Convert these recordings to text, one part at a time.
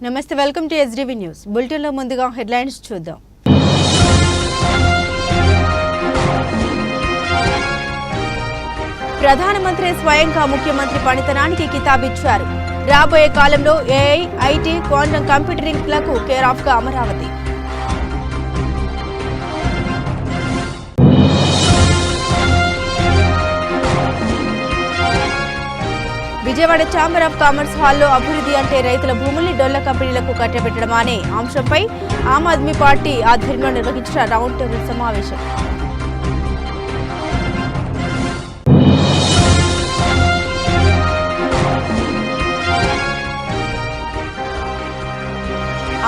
నమస్తే, welcome to SDV news bulletin లో ముందుగా హెడ్లైన్స్ చూద్దాం. ప్రధానమంత్రి స్వయంగా ముఖ్యమంత్రి పనితనానికి కితాబిచ్చారు. రాబోయే కాలంలో ఏఐ, ఐటీ, క్వాంటం కంప్యూటరింగ్లకు కేర్ ఆఫ్ గా Amaravati. Vijayawada chamber of commerce హాల్లో అభివృద్ధి అంటే రైతుల భూముల్ని డొల్ల కంపెనీలకు కట్టబెట్టడం అనే అంశంపై ఆమ్ ఆద్మీ పార్టీ ఆధ్వర్యంలో నిర్వహించిన రౌండ్ టేబుల్ సమావేశం.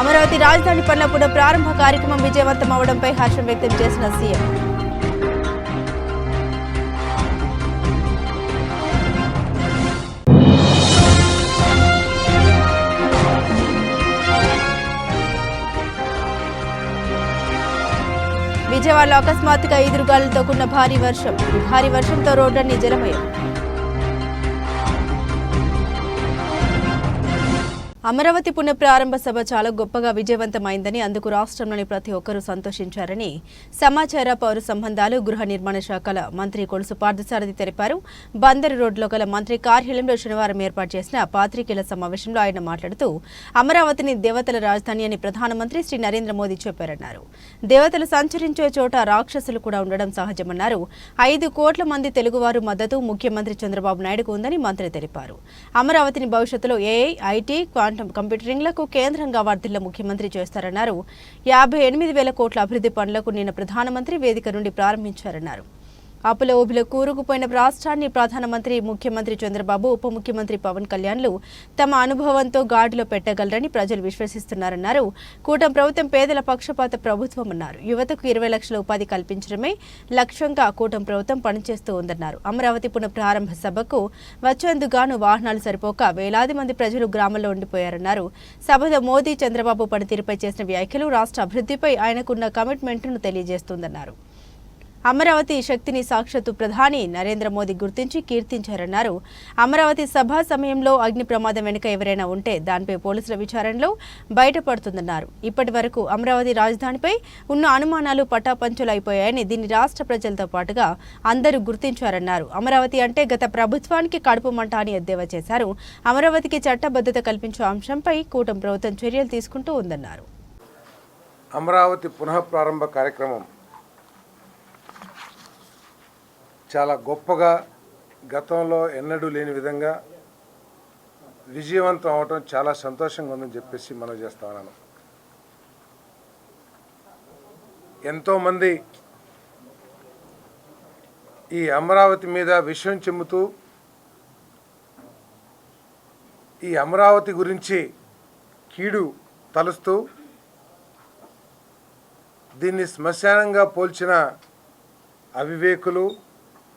అమరావతి రాజధాని పనుల పునః ప్రారంభ కార్యక్రమం విజయవంతం అవడంపై హర్షం వ్యక్తం చేసిన సీఎం. విజయవాడలో అకస్మాత్తుగా ఈదురుగాలులతో కూడిన భారీ వర్షంతో రోడ్లన్నీ జలమయం. అమరావతి పునఃప్రారంభ సభ చాలా గొప్పగా విజయవంతమైందని, అందుకు రాష్ట్రంలోని ప్రతి ఒక్కరూ సంతోషించారని సమాచార, పౌర సంబంధాలు, గృహ నిర్మాణ శాఖల మంత్రి కొలుసు పార్థసారథి తెలిపారు. బందరు రోడ్లో గల మంత్రి కార్యాలయంలో శనివారం ఏర్పాటు చేసిన పాత్రికేయుల సమావేశంలో ఆయన మాట్లాడుతూ అమరావతిని దేవతల రాజధాని అని ప్రధానమంత్రి శ్రీ నరేంద్ర మోదీ చెప్పారన్నారు. దేవతలు సంచరించే చోట రాక్షసులు కూడా ఉండడం సహజమన్నారు. 5 కోట్ల మంది తెలుగువారు మద్దతు ముఖ్యమంత్రి చంద్రబాబు నాయుడుకు ఉందని మంత్రి తెలిపారు. అమరావతిని భవిష్యత్తులో ఏఐ, ఐటీ, కంప్యూటరింగ్లకు కేంద్రంగా వర్ధిల్ల ముఖ్యమంత్రి చేస్తారన్నారు. 58,000 కోట్ల అభివృద్ధి పనులకు నిన్న ప్రధానమంత్రి వేదిక నుండి ప్రారంభించారన్నారు. అప్పుల ఊబిలో కూరుకుపోయిన రాష్ట్రాన్ని ప్రధానమంత్రి, ముఖ్యమంత్రి చంద్రబాబు, ఉప ముఖ్యమంత్రి పవన్ కళ్యాణ్లు తమ అనుభవంతో గాడిలో పెట్టగలరని ప్రజలు విశ్వసిస్తున్నారన్నారు. కూటమి ప్రభుత్వం పేదల పక్షపాత ప్రభుత్వం అన్నారు. యువతకు 20 లక్షల ఉపాధి కల్పించడమే లక్ష్యంగా కూటమి ప్రభుత్వం పనిచేస్తూ ఉందన్నారు. అమరావతి పునఃప్రారంభ సభకు వచ్చేందుకు వాహనాలు సరిపోక వేలాది మంది ప్రజలు గ్రామంలో ఉండిపోయారన్నారు. సభలో మోదీ, చంద్రబాబు పనితీరుపై చేసిన వ్యాఖ్యలు రాష్ట్ర అభివృద్ధిపై ఆయనకున్న కమిట్మెంట్ను తెలియజేస్తుందన్నారు. అమరావతి శక్తిని సాక్షాత్తు ప్రధాని నరేంద్ర మోదీ గుర్తించి కీర్తించారన్నారు. అమరావతి సభ సమయంలో అగ్ని ప్రమాదం వెనుక ఎవరైనా ఉంటే దానిపై పోలీసుల విచారణలో బయటపడుతుందన్నారు. ఇప్పటి వరకు అమరావతి రాజధానిపై ఉన్న అనుమానాలు పటాపంచలైపోయాయని, దీన్ని రాష్ట్ర ప్రజలతో పాటుగా అందరూ గుర్తించారన్నారు. అమరావతి అంటే గత ప్రభుత్వానికి కడుపు మంట అని ఎద్దేవా చేశారు. అమరావతికి చట్టబద్ధత కల్పించే అంశంపై కూటమి ప్రభుత్వం చర్యలు తీసుకుంటూ ఉందన్నారు. అమరావతి పునఃప్రారంభ కార్యక్రమం చాలా గొప్పగా, గతంలో ఎన్నడూ లేని విధంగా విజయవంతం అవటం చాలా సంతోషంగా ఉందని చెప్పేసి మనం చేస్తా ఉన్నాను. ఎంతోమంది ఈ అమరావతి మీద విషయం చెమ్ముతూ, ఈ అమరావతి గురించి కీడు తలుస్తూ, దీన్ని శ్మశానంగా పోల్చిన అవివేకులు,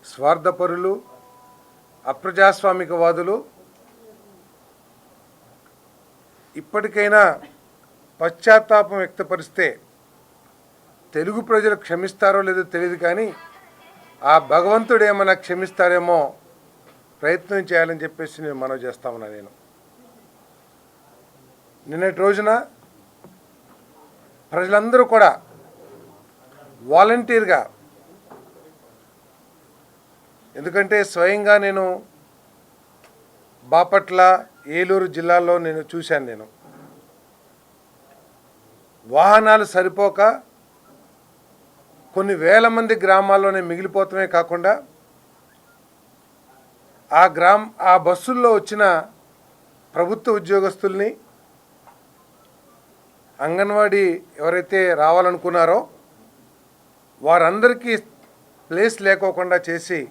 స్వార్థపరులు, అప్రజాస్వామికవాదులు ఇప్పటికైనా పశ్చాత్తాపం వ్యక్తపరిస్తే తెలుగు ప్రజలు క్షమిస్తారో లేదో తెలియదు, కానీ ఆ భగవంతుడు ఏమైనా క్షమిస్తారేమో ప్రయత్నం చేయాలని చెప్పేసి నేను మనవి చేస్తా ఉన్నా. నేను నిన్నటి రోజున ప్రజలందరూ కూడా వాలంటీర్గా, ఎందుకంటే స్వయంగా నేను బాపట్ల, ఏలూరు జిల్లాల్లో నేను చూశాను. నేను వాహనాలు సరిపోక కొన్ని వేల మంది గ్రామాల్లోనే మిగిలిపోవటమే కాకుండా ఆ బస్సుల్లో వచ్చిన ప్రభుత్వ ఉద్యోగస్తుల్ని, అంగన్వాడీ ఎవరైతే రావాలనుకున్నారో వారందరికీ ప్లేస్ లేకోకుండా చేసి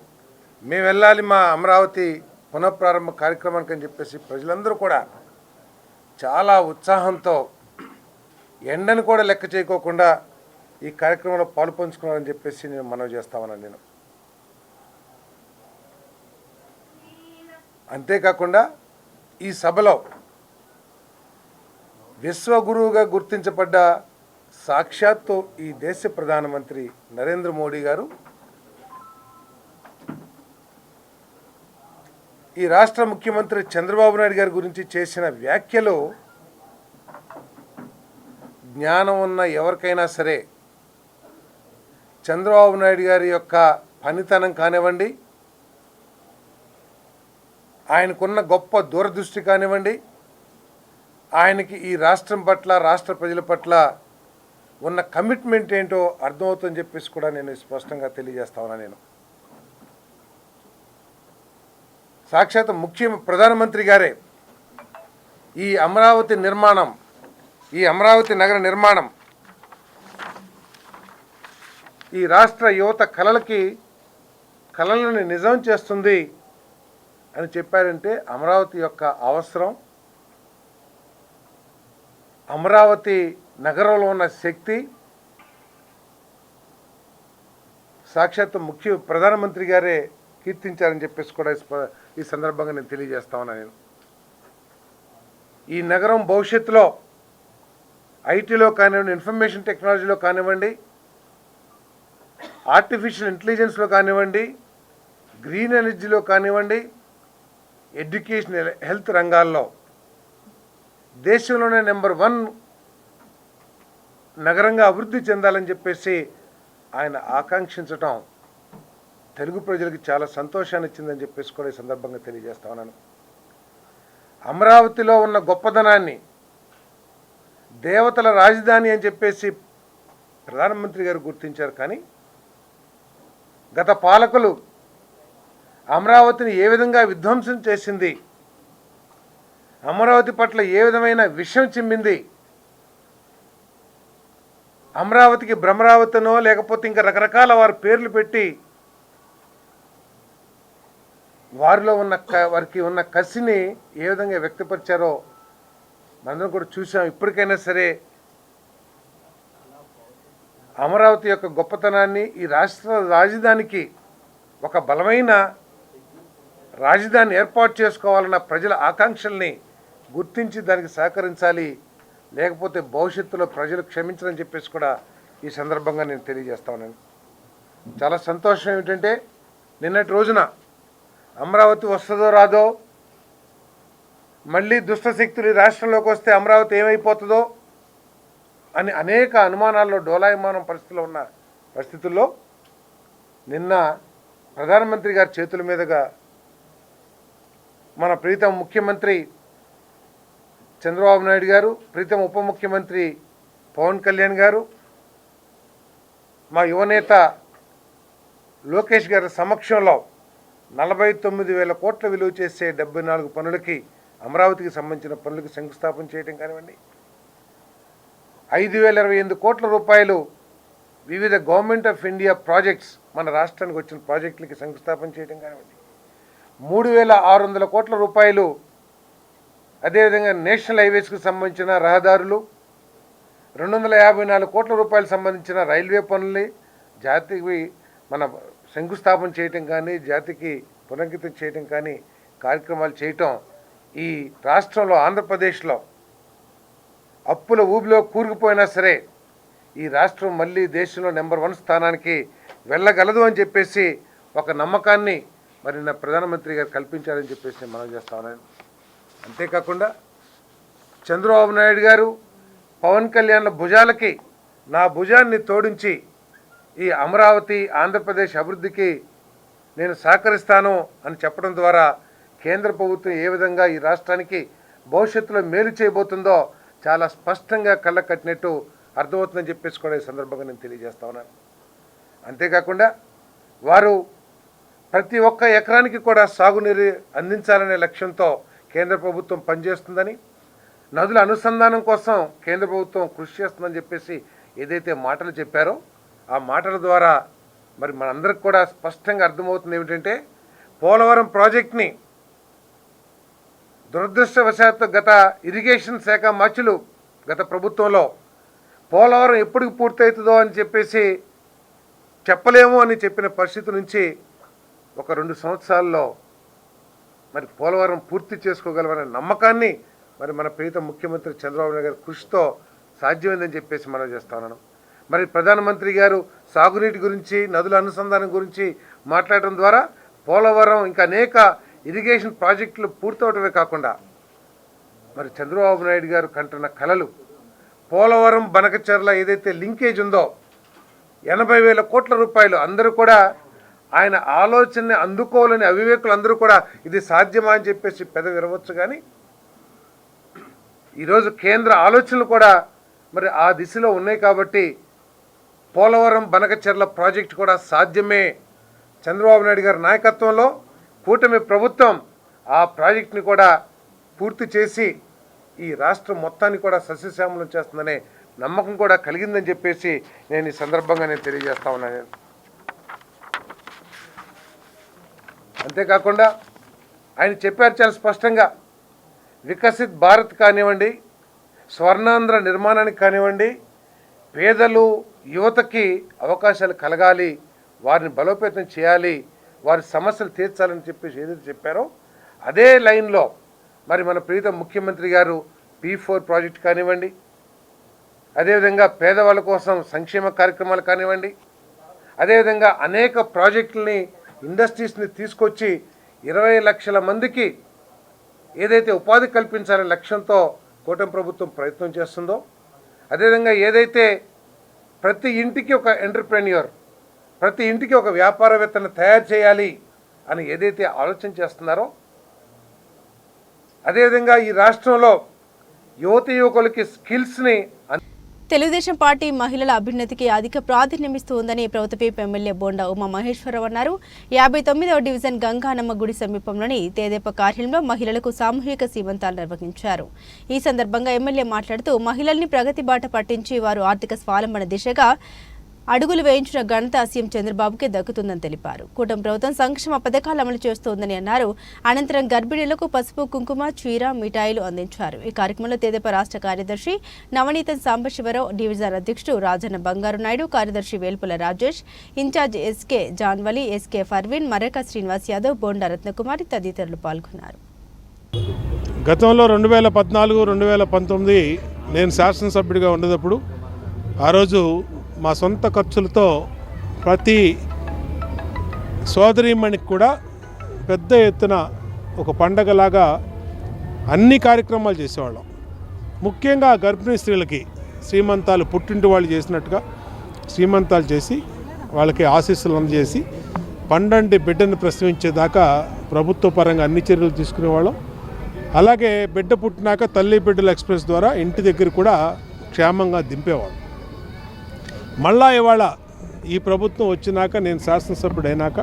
మేము వెళ్ళాలి మా అమరావతి పునఃప్రారంభ కార్యక్రమానికి అని చెప్పేసి ప్రజలందరూ కూడా చాలా ఉత్సాహంతో, ఎండను కూడా లెక్క చేయకోకుండా ఈ కార్యక్రమంలో పాలుపంచుకున్నారని చెప్పేసి నేను మనవి చేస్తా ఉన్నాను. నేను అంతేకాకుండా ఈ సభలో విశ్వగురువుగా గుర్తించబడ్డ సాక్షాత్తు ఈ దేశ ప్రధానమంత్రి నరేంద్ర మోడీ గారు ఈ రాష్ట్ర ముఖ్యమంత్రి చంద్రబాబు నాయుడు గారి గురించి చేసిన వ్యాఖ్యలు జ్ఞానం ఉన్న ఎవరికైనా సరే చంద్రబాబు నాయుడు గారి యొక్క పనితనం కానివ్వండి, ఆయనకున్న గొప్ప దూరదృష్టి కానివ్వండి, ఆయనకి ఈ రాష్ట్రం పట్ల, రాష్ట్ర ప్రజల పట్ల ఉన్న కమిట్మెంట్ ఏంటో అర్థమవుతుందని చెప్పేసి కూడా నేను స్పష్టంగా తెలియజేస్తా ఉన్నా. నేను సాక్షాత్ ప్రధానమంత్రి గారే ఈ అమరావతి నిర్మాణం, ఈ అమరావతి నగర నిర్మాణం ఈ రాష్ట్ర యువత కలలను నిజం చేస్తుంది అని చెప్పారంటే అమరావతి యొక్క అవసరం, అమరావతి నగరంలో ఉన్న శక్తి సాక్షాత్ ప్రధానమంత్రి గారే కీర్తించారని చెప్పేసి కూడా ఈ సందర్భంగా నేను తెలియజేస్తా ఉన్నా. నేను ఈ నగరం భవిష్యత్తులో ఐటీలో కానివ్వండి, ఇన్ఫర్మేషన్ టెక్నాలజీలో కానివ్వండి, ఆర్టిఫిషియల్ ఇంటెలిజెన్స్లో కానివ్వండి, గ్రీన్ ఎనర్జీలో కానివ్వండి, ఎడ్యుకేషన్, హెల్త్ రంగాల్లో దేశంలోనే నెంబర్ 1 నగరంగా అభివృద్ధి చెందాలని చెప్పేసి ఆయన ఆకాంక్షించటం తెలుగు ప్రజలకు చాలా సంతోషాన్ని ఇచ్చిందని చెప్పేసి కూడా ఈ సందర్భంగా తెలియజేస్తా ఉన్నాను. అమరావతిలో ఉన్న గొప్పదనాన్ని, దేవతల రాజధాని అని చెప్పేసి ప్రధానమంత్రి గారు గుర్తించారు. కానీ గత పాలకులు అమరావతిని ఏ విధంగా విధ్వంసం చేసింది, అమరావతి పట్ల ఏ విధమైన విషం చిమ్మింది, అమరావతికి భ్రమరావతినో లేకపోతే ఇంకా రకరకాల వారి పేర్లు పెట్టి వారికి ఉన్న కసిని ఏ విధంగా వ్యక్తపరిచారో మనందరం కూడా చూసాం. ఇప్పటికైనా సరే అమరావతి యొక్క గొప్పతనాన్ని, ఈ రాష్ట్ర రాజధానికి ఒక బలమైన రాజధాని ఏర్పాటు చేసుకోవాలన్న ప్రజల ఆకాంక్షల్ని గుర్తించి దానికి సహకరించాలి, లేకపోతే భవిష్యత్తులో ప్రజలు క్షమించరని చెప్పేసి కూడా ఈ సందర్భంగా నేను తెలియజేస్తా ఉన్నాను. చాలా సంతోషం ఏమిటంటే నిన్నటి రోజున అమరావతి వస్తుందో రాదో, మళ్ళీ దుష్టశక్తులు ఈ రాష్ట్రంలోకి వస్తే అమరావతి ఏమైపోతుందో అని అనేక అనుమానాల్లో డోలాయమానం పరిస్థితుల్లో నిన్న ప్రధానమంత్రి గారి చేతుల మీదుగా మన ప్రీతం ముఖ్యమంత్రి చంద్రబాబు నాయుడు గారు, ప్రీతం ఉప ముఖ్యమంత్రి పవన్ కళ్యాణ్ గారు, మా యువనేత లోకేష్ గారి సమక్షంలో 49,000 కోట్ల విలువ చేసే 74 పనులకి, అమరావతికి సంబంధించిన పనులకు శంకుస్థాపన చేయడం కానివ్వండి, 5,028 కోట్ల రూపాయలు వివిధ గవర్నమెంట్ ఆఫ్ ఇండియా ప్రాజెక్ట్స్, మన రాష్ట్రానికి వచ్చిన ప్రాజెక్టులకి శంకుస్థాపన చేయడం కానివ్వండి, 3,600 కోట్ల రూపాయలు అదేవిధంగా నేషనల్ హైవేస్కి సంబంధించిన రహదారులు, 254 కోట్ల రూపాయలు సంబంధించిన రైల్వే పనుల్ని జాతికి మన శంకుస్థాపన చేయటం కానీ, జాతికి పునరంకితం చేయటం కానీ కార్యక్రమాలు చేయటం ఈ రాష్ట్రంలో, ఆంధ్రప్రదేశ్లో అప్పుల ఊబిలో కూరుకుపోయినా సరే ఈ రాష్ట్రం మళ్ళీ దేశంలో నెంబర్ 1 స్థానానికి వెళ్ళగలదు అని చెప్పేసి ఒక నమ్మకాన్ని మరి నా ప్రధానమంత్రి గారు కల్పించారని చెప్పేసి నేను మనం చేస్తా ఉన్నాను. అంతేకాకుండా చంద్రబాబు నాయుడు గారు పవన్ కళ్యాణ్ల భుజాలకి నా భుజాన్ని తోడించి ఈ అమరావతి, ఆంధ్రప్రదేశ్ అభివృద్ధికి నేను సహకరిస్తాను అని చెప్పడం ద్వారా కేంద్ర ప్రభుత్వం ఏ విధంగా ఈ రాష్ట్రానికి భవిష్యత్తులో మేలు చేయబోతుందో చాలా స్పష్టంగా కళ్ళ కట్టినట్టు అర్థమవుతుందని చెప్పేసి కూడా ఈ సందర్భంగా నేను తెలియజేస్తా ఉన్నాను. అంతేకాకుండా వారు ప్రతి ఒక్క ఎకరానికి కూడా సాగునీరు అందించాలనే లక్ష్యంతో కేంద్ర ప్రభుత్వం పనిచేస్తుందని, నదుల అనుసంధానం కోసం కేంద్ర ప్రభుత్వం కృషి చేస్తుందని చెప్పేసి ఏదైతే మాటలు చెప్పారో ఆ మాటల ద్వారా మరి మనందరికి కూడా స్పష్టంగా అర్థమవుతుంది ఏమిటంటే, పోలవరం ప్రాజెక్ట్ని దురదృష్టవశాత్తు గత ఇరిగేషన్ శాఖ మంత్రులు గత ప్రభుత్వంలో పోలవరం ఎప్పటికి పూర్తవుతుందో అని చెప్పేసి చెప్పలేము అని చెప్పిన పరిస్థితి నుంచి ఒక 2 సంవత్సరాల్లో మరి పోలవరం పూర్తి చేసుకోగలమనే నమ్మకాన్ని మరి మన ప్రీతం ముఖ్యమంత్రి చంద్రబాబు నాయుడు గారి కృషితో సాధ్యమైందని చెప్పేసి మనం చేస్తా ఉన్నాను. మరి ప్రధానమంత్రి గారు సాగునీటి గురించి, నదుల అనుసంధానం గురించి మాట్లాడటం ద్వారా పోలవరం ఇంకా అనేక ఇరిగేషన్ ప్రాజెక్టులు పూర్తవటమే కాకుండా మరి చంద్రబాబు నాయుడు గారు కంటున్న కలలు, పోలవరం బనకచెర్ల ఏదైతే లింకేజ్ ఉందో 80,000 కోట్ల రూపాయలు అందరూ కూడా ఆయన ఆలోచనని అందుకోవాలని అవివేకులు అందరూ కూడా ఇది సాధ్యమా అని చెప్పేసి పెదవి విరవచ్చు. కానీ ఈరోజు కేంద్ర ఆలోచనలు కూడా మరి ఆ దిశలో ఉన్నాయి కాబట్టి పోలవరం బనకచెర్ల ప్రాజెక్టు కూడా సాధ్యమే. చంద్రబాబు నాయుడు గారి నాయకత్వంలో కూటమి ప్రభుత్వం ఆ ప్రాజెక్టుని కూడా పూర్తి చేసి ఈ రాష్ట్రం మొత్తాన్ని కూడా సస్యశ్యామలం చేస్తుందనే నమ్మకం కూడా కలిగిందని చెప్పేసి నేను ఈ సందర్భంగా తెలియజేస్తా ఉన్నాను. అంతేకాకుండా ఆయన చెప్పారు చాలా స్పష్టంగా, వికసిత్ భారత్ కానివ్వండి, స్వర్ణాంధ్ర నిర్మాణానికి కానివ్వండి, పేదలు యువతకి అవకాశాలు కలగాలి, వారిని బలోపేతం చేయాలి, వారి సమస్యలు తీర్చాలని చెప్పేసి ఏదైతే చెప్పారో అదే లైన్లో మరి మన ప్రీతం ముఖ్యమంత్రి గారు P4 ప్రాజెక్ట్ కానివ్వండి, అదేవిధంగా పేదవాళ్ళ కోసం సంక్షేమ కార్యక్రమాలు కానివ్వండి, అదేవిధంగా అనేక ప్రాజెక్టులని ఇండస్ట్రీస్ని తీసుకొచ్చి 20 లక్షల మందికి ఏదైతే ఉపాధి కల్పించాలనే లక్ష్యంతో కూటమి ప్రభుత్వం ప్రయత్నం చేస్తుందో, అదేవిధంగా ఏదైతే ప్రతి ఇంటికి ఒక ఎంటర్ప్రెన్యూర్, ప్రతి ఇంటికి ఒక వ్యాపారవేత్తను తయారు చేయాలి అని ఏదైతే ఆలోచన చేస్తున్నారో, అదేవిధంగా ఈ రాష్ట్రంలో యువకులకి స్కిల్స్ని తెలుగుదేశం పార్టీ మహిళల అభ్యున్నతికి అధిక ప్రాధాన్యమిస్తూ ఉందని ప్రభుత్వ ఎమ్మెల్యే బోండా ఉమా మహేశ్వరరావు అన్నారు. 59వ డివిజన్ గంగానమ్మ గుడి సమీపంలోని తేదేప కార్యాలయంలో మహిళలకు సామూహిక సీమంతాలు నిర్వహించారు. ఈ సందర్భంగా ఎమ్మెల్యే మాట్లాడుతూ మహిళల్ని ప్రగతి బాట పట్టించి వారు ఆర్థిక స్వావలంబన దిశగా అడుగులు వేయించిన ఘనత సీఎం చంద్రబాబుకే దక్కుతుందని తెలిపారు. కూటమి ప్రభుత్వం సంక్షేమ పథకాలు అమలు చేస్తోందని అన్నారు. అనంతరం గర్భిణీలకు పసుపు, కుంకుమ, చీర, మిఠాయిలు అందించారు. ఈ కార్యక్రమంలో తేదేప రాష్ట్ర కార్యదర్శి నవనీతం సాంబశివరావు, డివిజన్ అధ్యక్షుడు రాజన్న బంగారు నాయుడు, కార్యదర్శి Velpula Rajesh, in-charge SK Janvali, SK Farveen, Maraka Srinivas Yadav, bonda Ratnakumari తదితరులు పాల్గొన్నారు. గతంలో 2014-2019 నేను శాసనసభ్యుడిగా ఉండేటప్పుడు ఆ రోజు మా సొంత ఖర్చులతో ప్రతి సోదరీమణికి కూడా పెద్ద ఎత్తున ఒక పండగలాగా అన్ని కార్యక్రమాలు చేసేవాళ్ళం. ముఖ్యంగా గర్భిణీ స్త్రీలకి శ్రీమంతాలు పుట్టింటి వాళ్ళు చేసినట్టుగా శ్రీమంతాలు చేసి వాళ్ళకి ఆశీస్సులు అందజేసి పండంటి బిడ్డను ప్రసవించేదాకా ప్రభుత్వ పరంగా అన్ని చర్యలు తీసుకునేవాళ్ళం. అలాగే బిడ్డ పుట్టినాక తల్లి బిడ్డల ఎక్స్ప్రెస్ ద్వారా ఇంటి దగ్గర కూడా క్షేమంగా దింపేవాళ్ళం. మళ్ళా ఇవాళ ఈ ప్రభుత్వం వచ్చినాక నేను శాసనసభ్యుడు అయినాక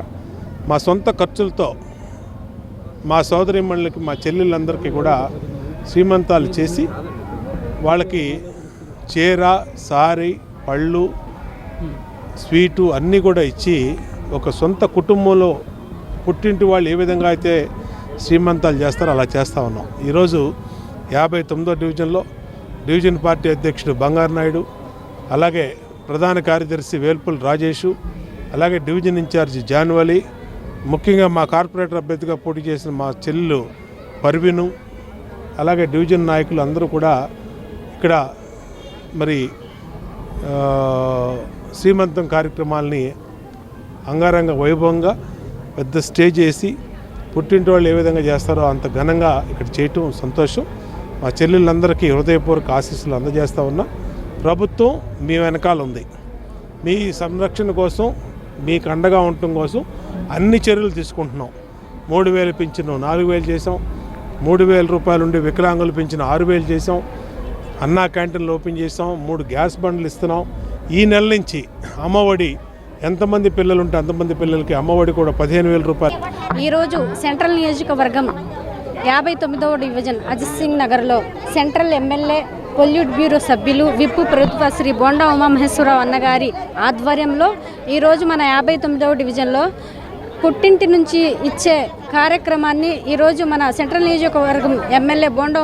మా సొంత ఖర్చులతో మా సోదరిమణులకి, మా చెల్లెళ్ళందరికీ కూడా శ్రీమంతాలు చేసి వాళ్ళకి చీర, సారీ, పళ్ళు, స్వీటు అన్నీ కూడా ఇచ్చి ఒక సొంత కుటుంబంలో పుట్టింటి వాళ్ళు ఏ విధంగా అయితే శ్రీమంతాలు చేస్తారో అలా చేస్తూ ఉన్నాం. ఈరోజు 59వ డివిజన్లో డివిజన్ పార్టీ అధ్యక్షుడు బంగారు నాయుడు, అలాగే ప్రధాన కార్యదర్శి వేల్పుల్ రాజేషు, అలాగే డివిజన్ ఇన్ఛార్జి జాన్వలి, ముఖ్యంగా మా కార్పొరేటర్ అభ్యర్థిగా పోటీ చేసిన మా చెల్లెలు పర్వీను, అలాగే డివిజన్ నాయకులు అందరూ కూడా ఇక్కడ మరి శ్రీమంతం కార్యక్రమాలని అంగరంగ వైభవంగా పెద్ద స్టేజ్ వేసి పుట్టింటి వాళ్ళు ఏ విధంగా చేస్తారో అంత ఘనంగా ఇక్కడ చేయటం సంతోషం. మా చెల్లెళ్ళందరికీ హృదయపూర్వక ఆశీస్సులు అందజేస్తూ ఉన్నా. ప్రభుత్వం మీ వెనకాల ఉంది. మీ సంరక్షణ కోసం, మీకు అండగా ఉండటం కోసం అన్ని చర్యలు తీసుకుంటున్నాం. 3,000 పింఛను 4,000 చేసాం, 3,000 రూపాయలు ఉండి వికలాంగులు పింఛను 6,000 చేసాం, అన్నా క్యాంటీన్లు ఓపెన్ చేసాం, 3 గ్యాస్ బండ్లు ఇస్తున్నాం. ఈ నెల నుంచి అమ్మఒడి ఎంతమంది పిల్లలు ఉంటే అంతమంది పిల్లలకి అమ్మఒడి కూడా 15,000 రూపాయలు. ఈరోజు సెంట్రల్ నియోజకవర్గం 59వ డివిజన్ అజిత్ సింగ్ నగర్లో సెంట్రల్ ఎమ్మెల్యే పొల్యూట్ బ్యూరో సభ్యులు విప్పు ప్రభుత్వ శ్రీ బోండా ఉమామహేశ్వరరావు అన్నగారి ఆధ్వర్యంలో ఈరోజు మన 59వ డివిజన్లో పుట్టింటి నుంచి ఇచ్చే కార్యక్రమాన్ని ఈరోజు మన సెంట్రల్ నియోజకవర్గం ఎమ్మెల్యే బోండా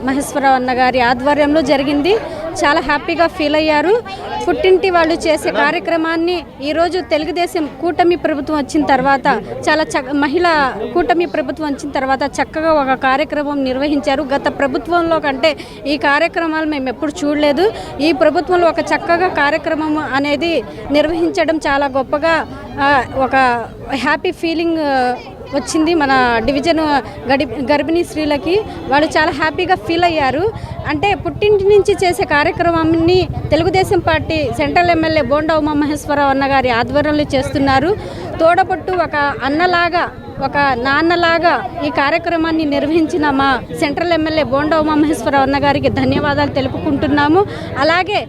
మహేశ్వరరావు అన్నగారి ఆధ్వర్యంలో జరిగింది. చాలా హ్యాపీగా ఫీల్ అయ్యారు. పుట్టింటి వాళ్ళు చేసే కార్యక్రమాన్ని ఈరోజు తెలుగుదేశం కూటమి ప్రభుత్వం వచ్చిన తర్వాత మహిళా కూటమి ప్రభుత్వం వచ్చిన తర్వాత చక్కగా ఒక కార్యక్రమం నిర్వహించారు. గత ప్రభుత్వంలో కంటే ఈ కార్యక్రమాలు మేము ఎప్పుడు చూడలేదు. ఈ ప్రభుత్వంలో ఒక చక్కగా కార్యక్రమం అనేది నిర్వహించడం చాలా గొప్పగా ఒక హ్యాపీ ఫీలింగ్ వచ్చింది మన డివిజన్ గర్భిణీ స్త్రీలకి. వాళ్ళు చాలా హ్యాపీగా ఫీల్ అయ్యారు. అంటే పుట్టింటి నుంచి చేసే కార్యక్రమాన్ని Telugu Desam party central MLA Bonda Umamaheswara Rao అన్నగారి ఆధ్వర్యంలో చేస్తున్నారు. తోడపట్టు ఒక అన్నలాగా ఒక నాన్నలాగా ఈ కార్యక్రమాన్ని నిర్వహించిన మా సెంట్రల్ ఎమ్మెల్యే బోండా ఉమామహేశ్వరరావు అన్నగారికి ధన్యవాదాలు తెలుపుకుంటున్నాము. అలాగే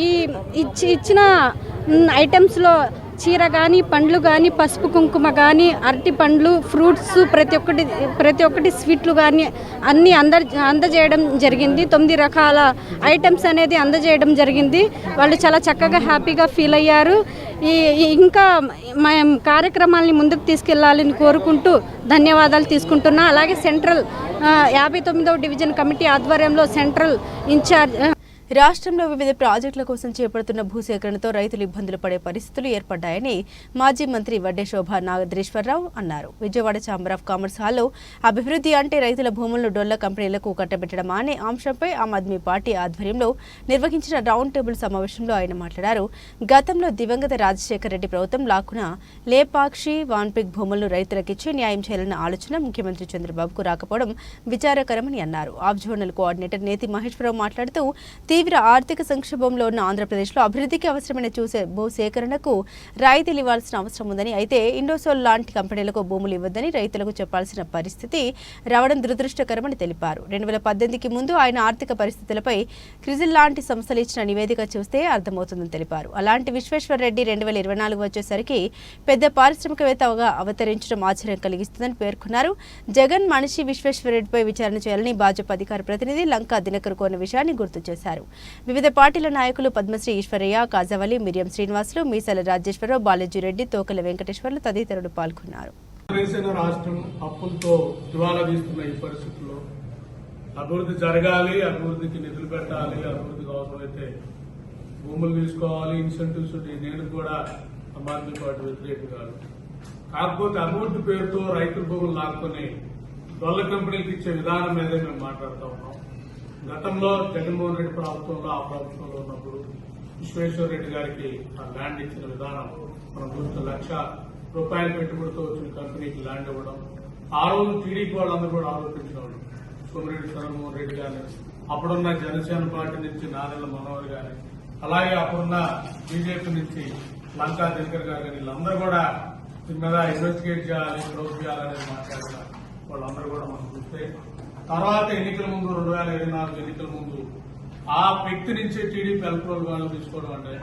ఈ ఇచ్చిన ఐటమ్స్లో చీర కానీ, పండ్లు కానీ, పసుపు కుంకుమ కానీ, అరటి పండ్లు, ఫ్రూట్స్, ప్రతి ఒక్కటి స్వీట్లు కానీ అన్నీ అందజేయడం జరిగింది. 9 రకాల ఐటమ్స్ అనేది అందజేయడం జరిగింది. వాళ్ళు చాలా చక్కగా హ్యాపీగా ఫీల్ అయ్యారు. ఇంకా మేము కార్యక్రమాలని ముందుకు తీసుకెళ్లాలని కోరుకుంటూ ధన్యవాదాలు తీసుకుంటున్నా. అలాగే సెంట్రల్ 59వ డివిజన్ కమిటీ ఆధ్వర్యంలో సెంట్రల్ ఇన్ఛార్జ్ రాష్ట్రంలో వివిధ ప్రాజెక్టుల కోసం చేపడుతున్న భూసేకరణతో రైతులు ఇబ్బందులు పడే పరిస్థితులు ఏర్పడ్డాయని మాజీ మంత్రి వడ్డే శోభా నాగేశ్వరరావు అన్నారు. విజయవాడ ఛాంబర్ ఆఫ్ కామర్స్ హాల్లో అభివృద్ధి అంటే రైతుల భూములను డొల్ల కంపెనీలకు కట్టబెట్టడమా అనే అంశంపై ఆమ్ ఆద్మీ పార్టీ ఆధ్వర్యంలో నిర్వహించిన రౌండ్ టేబుల్ సమావేశంలో ఆయన మాట్లాడారు. గతంలో దివంగత రాజశేఖర రెడ్డి ప్రభుత్వం లాక్కున లేపాక్షి, వాన్పిక్ భూములను రైతులకిచ్చి న్యాయం చేయాలన్న ఆలోచన ముఖ్యమంత్రి చంద్రబాబుకు రాకపోవడం విచారకరమని అన్నారు. ఆబ్ జోనల్ కోఆర్డినేటర్ నేతి మహేశ్వరరావు మాట్లాడుతూ తీవ్ర ఆర్థిక సంక్షోభంలో ఉన్న ఆంధ్రప్రదేశ్లో అభివృద్ధికి అవసరమైన భూ సేకరణకు రాయితీలు ఇవ్వాల్సిన అవసరం ఉందని, అయితే ఇండోసోల్ లాంటి కంపెనీలకు భూములు ఇవ్వద్దని రైతులకు చెప్పాల్సిన పరిస్థితి రావడం దురదృష్టకరమని తెలిపారు. 2018కి ముందు ఆయన ఆర్థిక పరిస్థితులపై క్రిజిల్ లాంటి సంస్థలు ఇచ్చిన నివేదిక చూస్తే అర్థమవుతుందని తెలిపారు. అలాంటి విశ్వేశ్వరరెడ్డి 2024 వచ్చేసరికి పెద్ద పారిశ్రామికవేత్తగా అవతరించడం ఆశ్చర్యం కలిగిస్తుందని పేర్కొన్నారు. జగన్ మనిషి విశ్వేశ్వరరెడ్డిపై విచారణ చేయాలని భాజపా అధికార ప్రతినిధి లంకా దినకర్ కోరిన విషయాన్ని గుర్తు చేశారు. వివిధ పార్టీల నాయకులు పద్మశ్రీ ఈశ్వరయ్య, కాజావలి, మిరియం శ్రీనివాసులు, మీసాల రాజేశ్వరరావు, బాలాజీరెడ్డి, తోకల వెంకటేశ్వర్లు తదితరులు పాల్గొన్నారు. రాష్ట్రం అప్పులతో దివాలా తీస్తున్న ఈ పరిస్థితుల్లో అభివృద్ధి జరగాలి, అభివృద్ధికి నిధులు పెట్టాలి, అభివృద్ధికి అవసరమైతే భూములు తీసుకోవాలి, ఇన్సెంటివ్స్. నేను కూడా ఆమ్ ఆద్మీ పార్టీ వ్యతిరేకం కాదు. కాకపోతే అభివృద్ధి పేరుతో రైతుల భూములు లాక్కొని డొల్ల కంపెనీలకు ఇచ్చే విధానం మీదే మేము మాట్లాడుతూ ఉన్నాం. గతంలో జగన్మోహన్ రెడ్డి ప్రభుత్వంలో ఆ ప్రభుత్వంలో ఉన్నప్పుడు విశ్వేశ్వరరెడ్డి గారికి ఆ ల్యాండ్ ఇచ్చిన విధానం మనం చూస్తే ₹1,00,000 పెట్టుబడితో వచ్చిన కంపెనీకి ల్యాండ్ ఇవ్వడం. ఆ రోజు టీడీపీ వాళ్ళందరూ కూడా ఆరోపించిన వాళ్ళు, సోమిరెడ్డి చంద్రమోహన్ రెడ్డి గారిని, అప్పుడున్న జనసేన పార్టీ నుంచి నాదెళ్ల మనోహర్ గాని, అలాగే అప్పుడున్న బీజేపీ నుంచి లంకా దినకర్ గారు కానీ, వీళ్ళందరూ కూడా దీని మీద ఇన్వెస్టిగేట్ చేయాలి, ప్రొవోక్ చేయాలనేది మాట్లాడిన వాళ్ళందరూ కూడా మనం చూస్తే, తర్వాత ఎన్నికల ముందు 2024 ఎన్నికల ముందు ఆ వ్యక్తి నుంచి టీడీపీ ఎలక్ట్రల్ వాళ్ళు తీసుకోవడం అంటే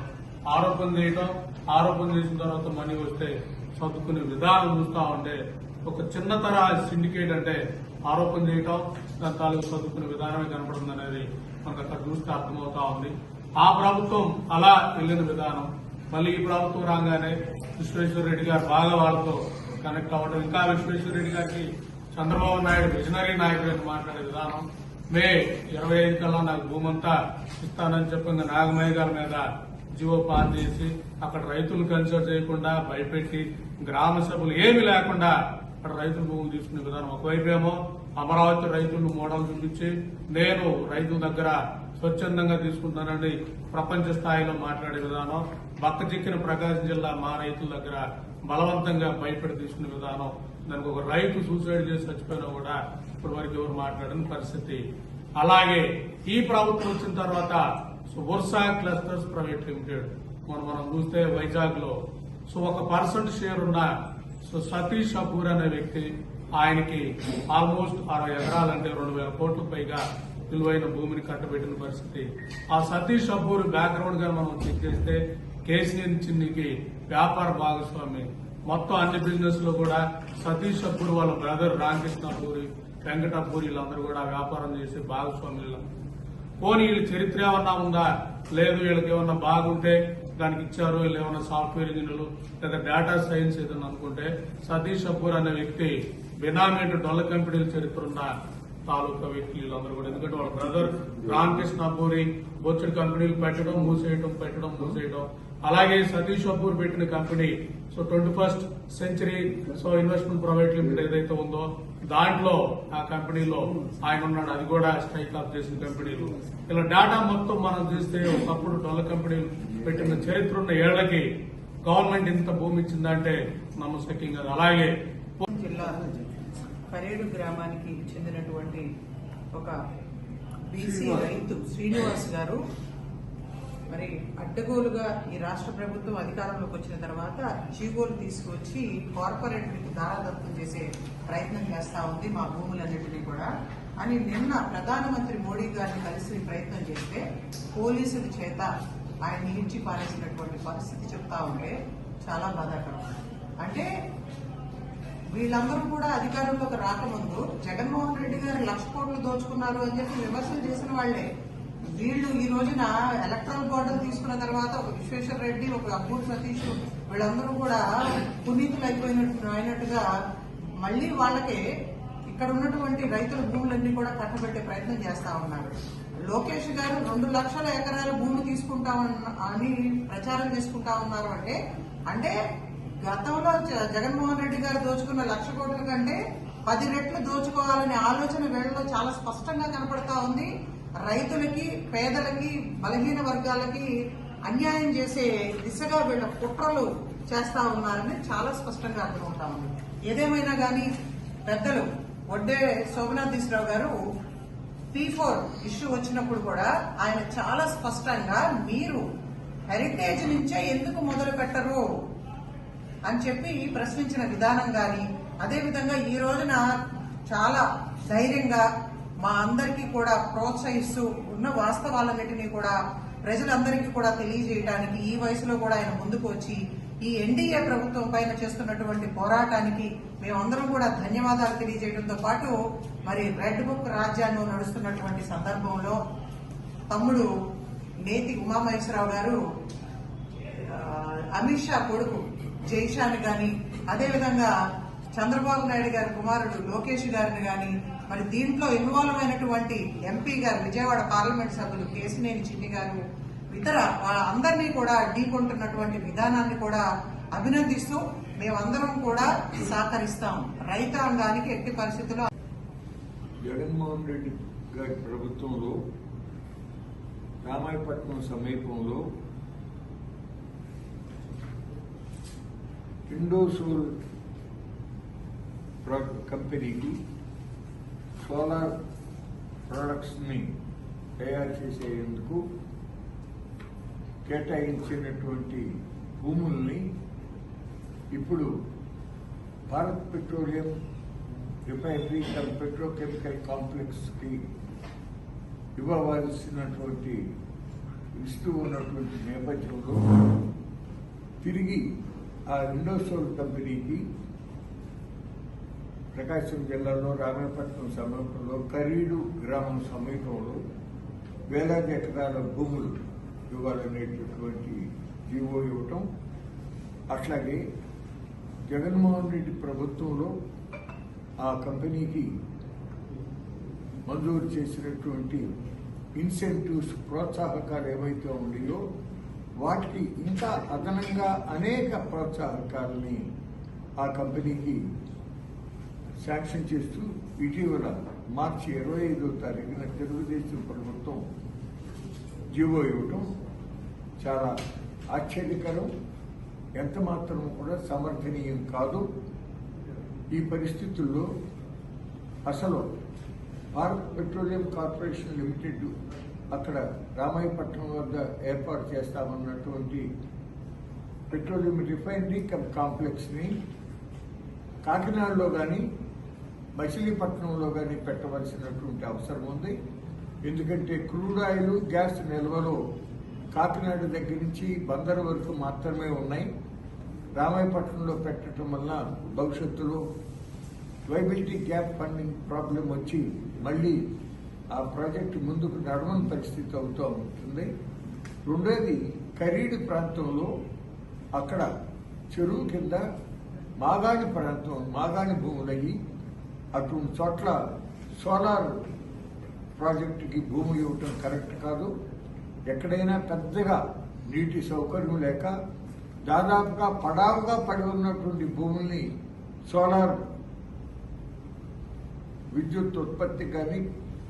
ఆరోపణ చేసిన తర్వాత మనీ వస్తే సర్దుకునే విధానం చూస్తా ఉంటే ఒక చిన్న తరహా సిండికేట్ అంటే ఆరోపణ చేయటం, దాని తాలూకు సర్దుకునే విధానమే కనపడుతుంది అనేది మనకు అక్కడ చూస్తే అర్థమవుతా ఉంది. ఆ ప్రభుత్వం అలా వెళ్లిన విధానం మళ్ళీ ఈ ప్రభుత్వం రాగానే విశ్వేశ్వరరెడ్డి గారు బాగా వాళ్ళతో కనెక్ట్ అవ్వడం, ఇంకా విశ్వేశ్వరరెడ్డి గారికి చంద్రబాబు నాయుడు విజనరీ నాయకుడు అని మాట్లాడే విధానం, మే 25 కల్లా నాకు భూమంతా ఇస్తానని చెప్పిన నాగమేఘాల మీద జీవో పాస్ చేసి అక్కడ రైతులు కన్సిడర్ చేయకుండా భయపెట్టి గ్రామ సభలు ఏమీ లేకుండా అక్కడ రైతుల భూములు తీసుకునే విధానం. ఒకవైపేమో అమరావతి రైతులను మోడల్ చూపించి నేను రైతుల దగ్గర స్వచ్ఛందంగా తీసుకుంటానని ప్రపంచ స్థాయిలో మాట్లాడే విధానం, బక్క చిక్కిన ప్రకాశం జిల్లా మా రైతుల దగ్గర బలవంతంగా భయపెట్టి తీసుకునే విధానం, దానికి ఒక రైతు సూసైడ్ చేసి చచ్చిపోయినా కూడా ఇప్పటి వరకు ఎవరు మాట్లాడని పరిస్థితి. అలాగే ఈ ప్రభుత్వం వచ్చిన తర్వాత వర్సా క్లస్టర్స్ ప్రైవేట్ లిమిటెడ్ మనం చూస్తే వైజాగ్ లో 1% షేర్ ఉన్న సతీష్ అపూర్ అనే వ్యక్తి, ఆయనకి ఆల్మోస్ట్ 60 ఎకరాలంటే 2,000 కోట్ల పైగా విలువైన భూమిని కట్టబెట్టిన పరిస్థితి. ఆ సతీష్ అపూర్ బ్యాక్గ్రౌండ్ గా మనం చెక్ చేస్తే కేసీఎన్ చిన్నికి వ్యాపార భాగస్వామి, మొత్తం అన్ని బిజినెస్ లో కూడా సతీష్ అపూర్ వాళ్ళ బ్రదర్ రామకృష్ణ అపూరి, వెంకటపూరి వీళ్ళందరూ కూడా వ్యాపారం చేసే భాగస్వాములు. పోనీ వీళ్ళ చరిత్ర ఏమన్నా ఉందా, లేదు వీళ్ళకి ఏమన్నా బాగుంటే దానికి ఇచ్చారు, వీళ్ళు ఏమన్నా సాఫ్ట్వేర్ ఇంజనీర్లు లేదా డేటా సైన్స్ ఏదన్నా అనుకుంటే సతీష్ అపూర్ అనే వ్యక్తి బినామీ డొల్ల కంపెనీల చరిత్ర ఉన్న తాలూకా వ్యక్తులు వీళ్ళందరూ కూడా. ఎందుకంటే వాళ్ళ బ్రదర్ రామకృష్ణ అపూరి బొచ్చడి కంపెనీలు పెట్టడం మూసేయడం. అలాగే సతీష్ అపూర్ పెట్టిన company 21st century investment private limited ఏదైతే ఉందో దాంట్లో ఆ కంపెనీలో ఆయన ఉన్నాడు, అది కూడా స్ట్రైక్ ఆఫ్ చేసిన కంపెనీలు. ఇలా డేటా మొత్తం మనం చూస్తే ఒకప్పుడు డొల్ల కంపెనీలు పెట్టిన చరిత్ర ఉన్న ఏళ్లకి గవర్నమెంట్ ఇంత భూమి ఇచ్చిందంటే నమ్మశక్యం కాదు. అలాగే జిల్లా పరేడు గ్రామానికి చెందినటువంటి ఒక బీసీ రైతు శ్రీనివాస్ గారు మరి అడ్డగోలుగా ఈ రాష్ట్ర ప్రభుత్వం అధికారంలోకి వచ్చిన తర్వాత జీవోలు తీసుకువచ్చి కార్పొరేట్లకు దారాదత్తం చేసే ప్రయత్నం చేస్తా ఉంది మా భూములన్నింటినీ కూడా అని నిన్న ప్రధానమంత్రి మోడీ గారిని కలిసి ప్రయత్నం చేస్తే పోలీసుల చేత ఆయన ఈడ్చి పారేసినటువంటి పరిస్థితి చెప్తా ఉంటే చాలా బాధాకరం. అంటే వీళ్ళందరూ కూడా అధికారంలోకి రాకముందు జగన్మోహన్ రెడ్డి గారు 1,00,000 కోట్లు దోచుకున్నారు అని చెప్పి విమర్శలు చేసిన వాళ్లే వీళ్ళు ఈ రోజున ఎలక్ట్రల్ బోర్డులు తీసుకున్న తర్వాత ఒక విశ్వేశ్వర రెడ్డి, ఒక అబ్బూర్ సతీష్ వీళ్ళందరూ కూడా పునీతులు అయినట్టుగా మళ్లీ వాళ్ళకే ఇక్కడ ఉన్నటువంటి రైతుల భూములన్నీ కూడా కట్టబెట్టే ప్రయత్నం చేస్తా ఉన్నారు. లోకేష్ గారు 2 లక్షల ఎకరాల భూమి తీసుకుంటామని ప్రచారం చేసుకుంటా ఉన్నారు. అంటే గతంలో జగన్మోహన్ రెడ్డి గారు దోచుకున్న 1,00,000 కోట్ల కంటే 10 రెట్లు దోచుకోవాలనే ఆలోచన వీళ్ళలో చాలా స్పష్టంగా కనపడతా ఉంది. రైతులకి, పేదలకి, బలహీన వర్గాలకి అన్యాయం చేసే దిశగా వీళ్ళ కుట్రలు చేస్తా ఉన్నారని చాలా స్పష్టంగా అర్థమవుతా ఉంది. ఏదేమైనా గానీ పెద్దలు వడ్డే శోభనాథీశ్వరరావు గారు P4 ఇష్యూ వచ్చినప్పుడు కూడా ఆయన చాలా స్పష్టంగా మీరు హెరిటేజ్ నుంచే ఎందుకు మొదలు పెట్టరు అని చెప్పి ప్రశ్నించిన విధానం గాని, అదేవిధంగా ఈ రోజున చాలా ధైర్యంగా మా అందరికీ కూడా ప్రోత్సహిస్తూ ఉన్న వాస్తవాలన్నిటినీ కూడా ప్రజలందరికీ కూడా తెలియజేయడానికి ఈ వయసులో కూడా ఆయన ముందుకు వచ్చి ఈ ఎన్డీఏ ప్రభుత్వం పైన చేస్తున్నటువంటి పోరాటానికి మేమందరం కూడా ధన్యవాదాలు తెలియజేయడంతో పాటు మరి రెడ్ బుక్ రాజ్యాంగం నడుస్తున్నటువంటి సందర్భంలో తమ్ముడు నేతి ఉమామహేశ్వరరావు గారు అమిత్ షా కొడుకు జైషాని గాని, అదేవిధంగా చంద్రబాబు నాయుడు గారి కుమారుడు లోకేష్ గారిని గాని, మరి దీంట్లో ఇన్వాల్వ్ అయినటువంటి ఎంపీ గారు, విజయవాడ పార్లమెంట్ సభ్యులు కేసినేని చిన్ని గారు, ఇతర అందరినీ కూడా ఢీకొంటున్నటువంటి విధానాన్ని కూడా అభినందిస్తూ మేమందరం కూడా సహకరిస్తాం. రైతాంగానికి ఎట్టి పరిస్థితుల్లో జగన్మోహన్ రెడ్డి గారి ప్రభుత్వంలో రామాయపట్నం సమీపంలో ఇండోసోల్ కంపెనీకి సోలార్ ప్రొడక్ట్స్ని తయారు చేసేందుకు కేటాయించినటువంటి భూముల్ని ఇప్పుడు భారత్ పెట్రోలియం రిఫైనరీ పెట్రోకెమికల్ కాంప్లెక్స్కి ఇవ్వవలసినటువంటి ఇస్తూ ఉన్నటువంటి నేపథ్యంలో తిరిగి ఆ ఇండోసోల్ కంపెనీకి ప్రకాశం జిల్లాలో రామాయపట్నం సమీపంలో కరీడు గ్రామం సమీపంలో వేలాది ఎకరాల భూములు ఇవ్వాలనేటటువంటి జీవో ఇవ్వటం, అట్లాగే జగన్మోహన్ రెడ్డి ప్రభుత్వంలో ఆ కంపెనీకి మంజూరు చేసినటువంటి ఇన్సెంటివ్స్, ప్రోత్సాహకాలు ఏవైతే ఉన్నాయో వాటికి ఇంకా అదనంగా అనేక ప్రోత్సాహకాలని ఆ కంపెనీకి శాంక్షన్ చేస్తూ ఇటీవల మార్చి 25వ తారీఖున తెలుగుదేశం ప్రభుత్వం జీవో ఇవ్వటం చాలా ఆశ్చర్యకరం, ఎంత మాత్రం కూడా సమర్థనీయం కాదు. ఈ పరిస్థితుల్లో అసలు భారత్ పెట్రోలియం కార్పొరేషన్ లిమిటెడ్ అక్కడ రామాయపట్నం వద్ద ఏర్పాటు చేస్తామన్నటువంటి పెట్రోలియం రిఫైనరీ కాంప్లెక్స్ని కాకినాడలో కానీ మచిలీపట్నంలో కానీ పెట్టవలసినటువంటి అవసరం ఉంది. ఎందుకంటే క్రూడ్ ఆయిల్, గ్యాస్ నిల్వలు కాకినాడ దగ్గర నుంచి బందరు వరకు మాత్రమే ఉన్నాయి. రామాయపట్నంలో పెట్టడం వల్ల భవిష్యత్తులో వైబిలిటీ గ్యాప్ ఫండింగ్ ప్రాబ్లం వచ్చి మళ్ళీ ఆ ప్రాజెక్టు ముందుకు నడవని పరిస్థితి అవుతూ ఉంటుంది. రెండోది, కరీడు ప్రాంతంలో అక్కడ చెరువు కింద మాగాణి ప్రాంతం, మాగాణి భూములయ్యి అటువంటి చోట్ల సోలార్ ప్రాజెక్టుకి భూములు ఇవ్వటం కరెక్ట్ కాదు. ఎక్కడైనా పెద్దగా నీటి సౌకర్యం లేక దాదాపుగా పడావుగా పడి ఉన్నటువంటి భూముల్ని సోలార్ విద్యుత్ ఉత్పత్తి కానీ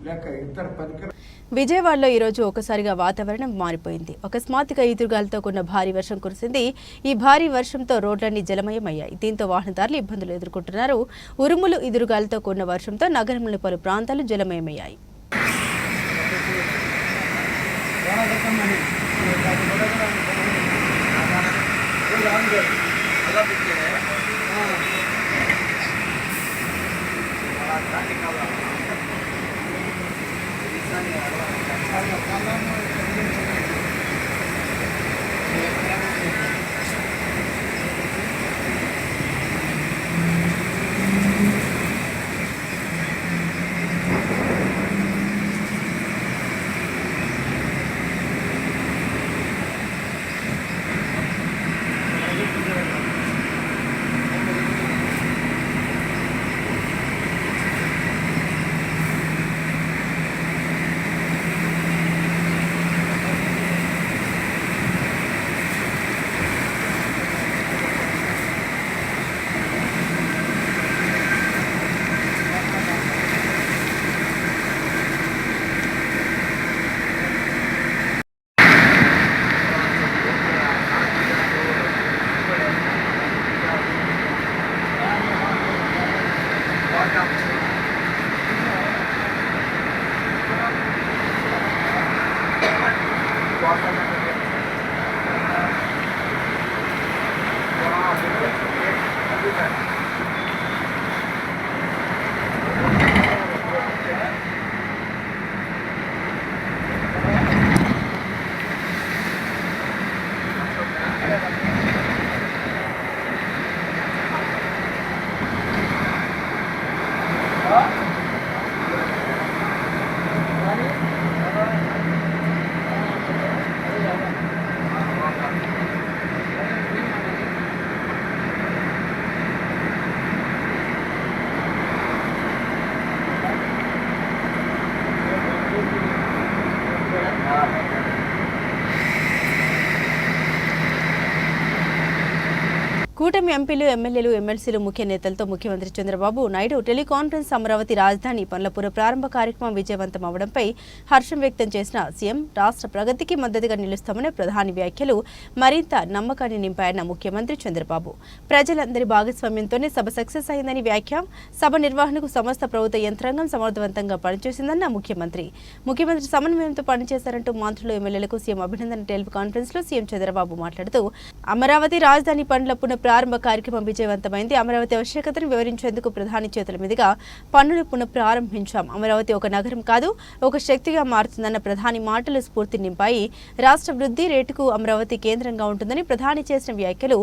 లేక ఇతర పరికరాలు విజయవాడలో ఈరోజు ఒకసారిగా వాతావరణం మారిపోయింది. అకస్మాత్తుగా ఈదురుగాలతో కూడిన భారీ వర్షం కురిసింది. ఈ భారీ వర్షంతో రోడ్లన్నీ జలమయమయ్యాయి. దీంతో వాహనదారులు ఇబ్బందులు ఎదుర్కొంటున్నారు. ఉరుములు, ఈదురుగాలతో కూడిన వర్షంతో నగరంలోని పలు ప్రాంతాలు జలమయమయ్యాయి. కూటమి ఎంపీలు, ఎమ్మెల్యేలు, ఎమ్మెల్సీలు, ముఖ్య నేతలతో ముఖ్యమంత్రి చంద్రబాబు నాయుడు టెలికాన్ఫరెన్స్ అమరావతి రాజధాని పనుల పునఃప్రారంభ కార్యక్రమం విజయవంతం అవడంపై హర్షం వ్యక్తం చేసిన సీఎం రాష్ట్ర ప్రగతికి మద్దతుగా నిలుస్తామనే ప్రధాని వ్యాఖ్యలు మరింత నమ్మకాన్ని నింపాయన్న ముఖ్యమంత్రి చంద్రబాబు. ప్రజలందరి భాగస్వామ్యంతోనే సభ సక్సెస్ అయిందని వ్యాఖ్య. సభ నిర్వహణకు సమస్త ప్రభుత్వ యంత్రాంగం సమర్థవంతంగా పనిచేసిందన్న ముఖ్యమంత్రి సమన్వయంతో పనిచేశారంటూ మంత్రులు, ఎమ్మెల్యేలకు సీఎం అభినందన టెలికాన్ఫరెన్స్ లో సీఎం చంద్రబాబు మాట్లాడుతూ అమరావతి రాజధాని పనుల ప్రారంభ కార్యక్రమం విజయవంతమైంది. అమరావతి ఆవశ్యకతను వివరించేందుకు ప్రధాని చేతుల మీదుగా పనులు పునఃప్రారంభించాం. అమరావతి ఒక నగరం కాదు, ఒక శక్తిగా మారుతుందన్న ప్రధాని మాటలు స్ఫూర్తి నింపాయి. రాష్ట్ర వృద్ధి రేటుకు అమరావతి కేంద్రంగా ఉంటుందని ప్రధాని చేసిన వ్యాఖ్యలు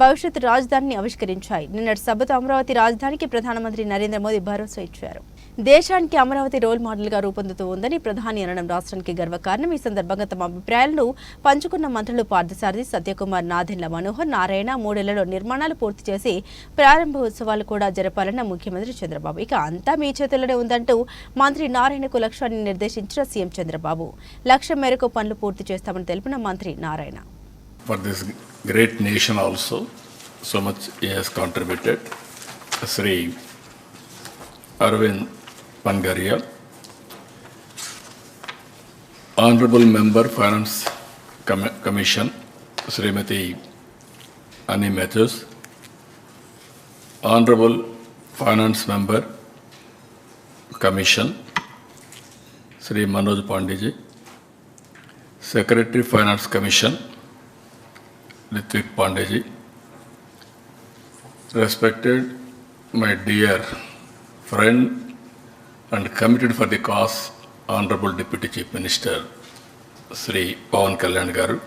భవిష్యత్ రాజధానిని ఆవిష్కరించాయి. నిన్నటి సభతో అమరావతి రాజధానికి ప్రధానమంత్రి నరేంద్ర మోదీ భరోసా ఇచ్చారు. దేశానికి అమరావతి రోల్ మోడల్ గా రూపొందుతూ ఉందని ప్రధాని అనడం రాష్ట్రానికి గర్వకారణం. ఈ సందర్భంగా తమ అభిప్రాయాలను పంచుకున్న మంత్రులు పార్థసారథి, సత్యకుమార్, నాదెండ్ల మనోహర్, నారాయణ మూడేళ్లలో నిర్మాణాలు పూర్తి చేసి ప్రారంభ ఉత్సవాలు కూడా జరపాలన్న ముఖ్యమంత్రి చంద్రబాబు. ఇక అంతా మీ చేతుల్లోనే ఉందంటూ మంత్రి నారాయణకు లక్ష్యాన్ని నిర్దేశించిన సీఎం చంద్రబాబు లక్ష్యం మేరకు పనులు పూర్తి చేస్తామని తెలిపిన మంత్రి Narayana. For this great nation also, so much he has contributed. Sri Arvind Pangaria, Honorable Member Finance Commission, Srimati Annie Matthews, Honorable Finance Member Commission, Sri Manoj Pandeyji, Secretary Finance Commission, Ritvik Pandeyji, respected my dear friend and committed for the cause, Honorable Deputy Chief Minister, Sri Pawan Kalyan Garu,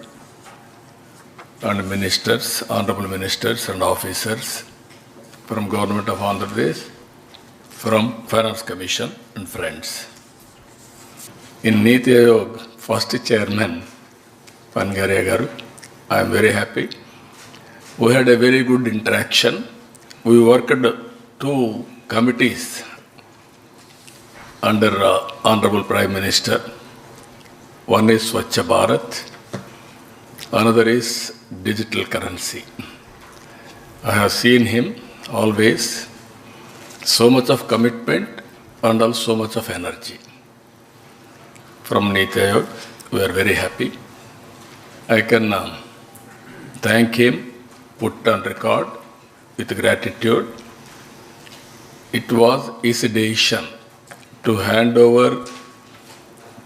and ministers, honorable ministers and officers from Government of Andhra Pradesh, from Finance Commission and friends. In Niti Aayog, first chairman, Pangaria Garu, I am very happy. We had a very good interaction. We worked two committees under Honorable Prime Minister. One is Swachh Bharat, another is digital currency. I have seen him always so much of commitment and also so much of energy. from Niti Aayog. We are very happy. I can thank him, put on record with gratitude. It was his decision to hand over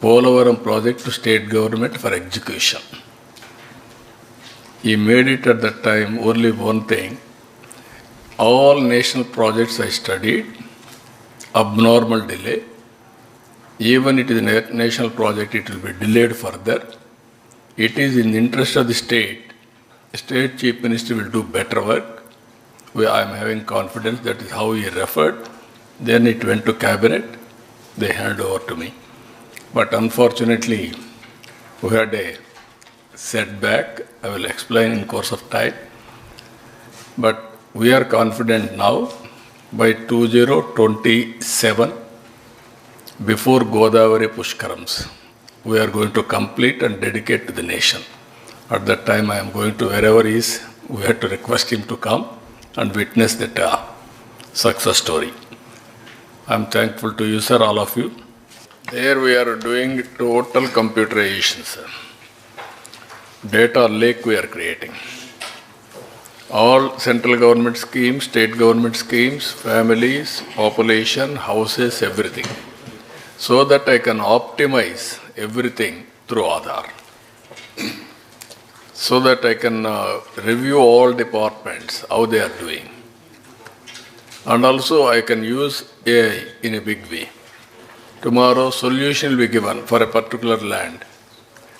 Polavaram project to state government for execution. He made it at that time only one thing. All national projects I studied, abnormal delay. Even it is a national project, it will be delayed further. It is in the interest of the state. State Chief Minister will do better work. I am having confidence that is how he referred. Then it went to cabinet. They handed over to me. But unfortunately, we had a setback. I will explain in course of time. But we are confident now by 2027, before Godavari Pushkarams, we are going to complete and dedicate to the nation. At that time, I am going to wherever he is, we have to request him to come and witness that success story. I am thankful to you, sir, all of you. There we are doing total computerization, sir. Data lake we are creating. All central government schemes, state government schemes, families, population, houses, everything. So that I can optimize everything through Aadhaar. So that I can review all departments, how they are doing. And also I can use AI in a big way. Tomorrow solution will be given for a particular land.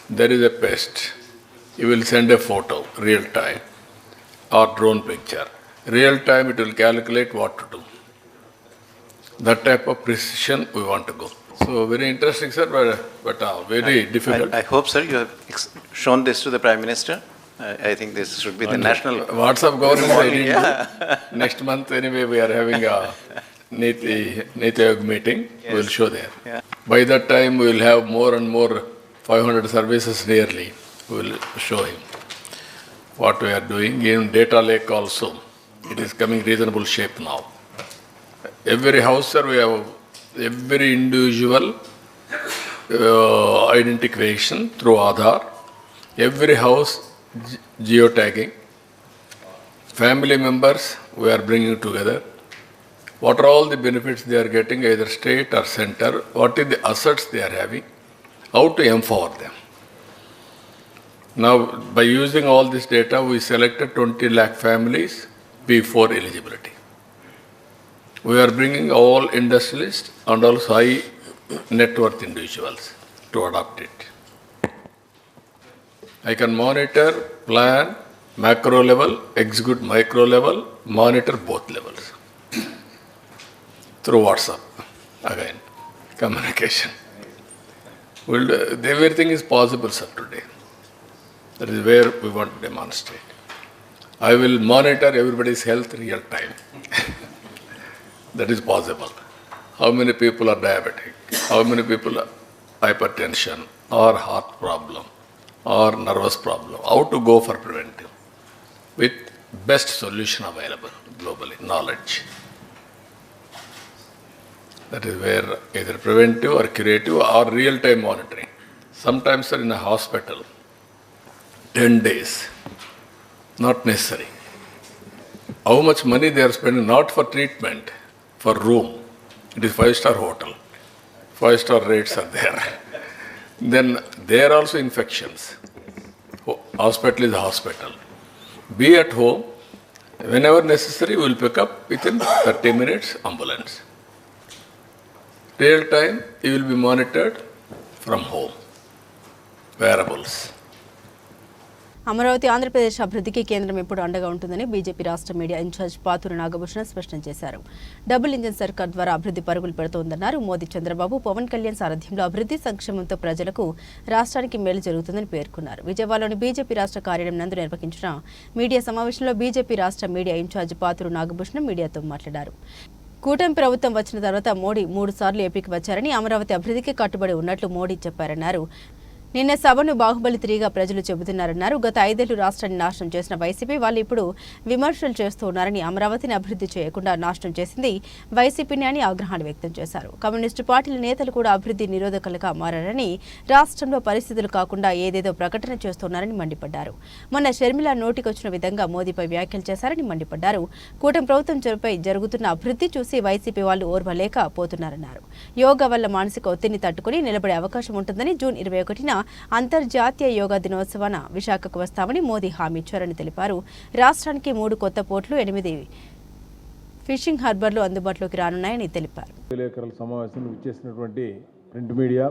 There is a pest. You will send a photo, real time, or drone picture. Real time it will calculate what to do. That type of precision we want to go. So very interesting, sir, but very difficult. I hope, sir, you have shown this to the Prime Minister. I think this should be the national... WhatsApp government I didn't do. Next month anyway we are having a Niti Aayog meeting. Yes. We will show there. Yeah. By that time we will have more and more 500 services nearly. We will show him what we are doing. In data lake also, it is coming reasonable shape now. Every house, sir, we have every individual identification through Aadhaar. Every house geotagging. Family members we are bringing together. What are all the benefits they are getting, either state or center? What is the assets they are having? How to empower them? Now, by using all this data, we selected 20 lakh families before eligibility. We are bringing all industrialists and also high net worth individuals to adopt it. I can monitor, plan, macro level, execute micro level, monitor both levels. Through WhatsApp, again, communication. Everything is possible, sir, today. That is where we want to demonstrate. I will monitor everybody's health real time. That is possible. How many people are diabetic? How many people are hypertension or heart problem or nervous problem? How to go for preventive with best solution available globally, knowledge. That is where either preventive or curative or real-time monitoring. Sometimes, sir, in a hospital, 10 days, not necessary. How much money they are spending, not for treatment, for room. It is 5-star hotel. 5-star rates are there. Then there are also infections. Hospital is a hospital. Be at home. Whenever necessary, we will pick up within 30 minutes ambulance. Real time, you will be monitored from home. Wearables. Amaravati Andhra Pradesh అభివృద్ధికి కేంద్రం ఎప్పుడు అండగా ఉంటుందని BJP రాష్ట్ర media incharge Pathuru Nagabhushanam స్పష్టం చేశారు. Double engine సర్కార్ ద్వారా అభివృద్ధి పరుగులు పెడుతోందన్నారు. మోదీ, చంద్రబాబు, పవన్ కళ్యాణ్ సారథ్యంలో అభివృద్ధి సంక్షేమంతో ప్రజలకు రాష్ట్రానికి మేలు జరుగుతుందని పేర్కొన్నారు. విజయవాడలోని బీజేపీ రాష్ట్ర కార్యాలయం నందు నిర్వహించిన మీడియా సమావేశంలో బీజేపీ రాష్ట్ర మీడియా ఇన్ఛార్జ్ పాతూరు నాగభూషణం మీడియాతో మాట్లాడారు. కూటమి ప్రభుత్వం వచ్చిన తర్వాత మోడీ 3 సార్లు ఏపీకి వచ్చారని, అమరావతి అభివృద్ధికి కట్టుబడి ఉన్నట్లు మోడీ చెప్పారన్నారు. నిన్న సభను బాహుబలి 3గా ప్రజలు చెబుతున్నారన్నారు. గత 5 ఏళ్లు రాష్ట్రాన్ని నాశనం చేసిన వైసీపీ వాళ్ళు ఇప్పుడు విమర్శలు చేస్తూ ఉన్నారని, అమరావతిని అభివృద్ధి చేయకుండా నాశనం చేసింది వైసీపీని అని ఆగ్రహాన్ని వ్యక్తం చేశారు. కమ్యూనిస్టు పార్టీల నేతలు కూడా అభివృద్ధి నిరోధకులుగా మారారని, రాష్ట్రంలో పరిస్థితులు కాకుండా ఏదేదో ప్రకటన చేస్తున్నారని మండిపడ్డారు. మొన్న షర్మిల నోటికొచ్చిన విధంగా మోదీపై వ్యాఖ్యలు చేశారని మండిపడ్డారు. కూటమి ప్రభుత్వంపై జరుగుతున్న అభివృద్ధి చూసి వైసీపీ వాళ్ళు ఓర్వలేకపోతున్నారన్నారు. యోగా వల్ల మానసిక ఒత్తిడిని తట్టుకుని నిలబడే అవకాశం ఉంటుందని జూన్ 21న అంతర్జాతీయ యోగా దినోత్సవాన విశాఖకు వస్తామని మోదీ హామీ ఇచ్చారని తెలిపారు. రాష్ట్రానికి 3 కొత్త పోర్టులు, 8 ఫిషింగ్ హార్బర్లు అందుబాటులోకి రానున్నాయని తెలిపారు. విలేకరుల సమావేశం ఇచ్చేసినటువంటి ప్రింట్ మీడియా,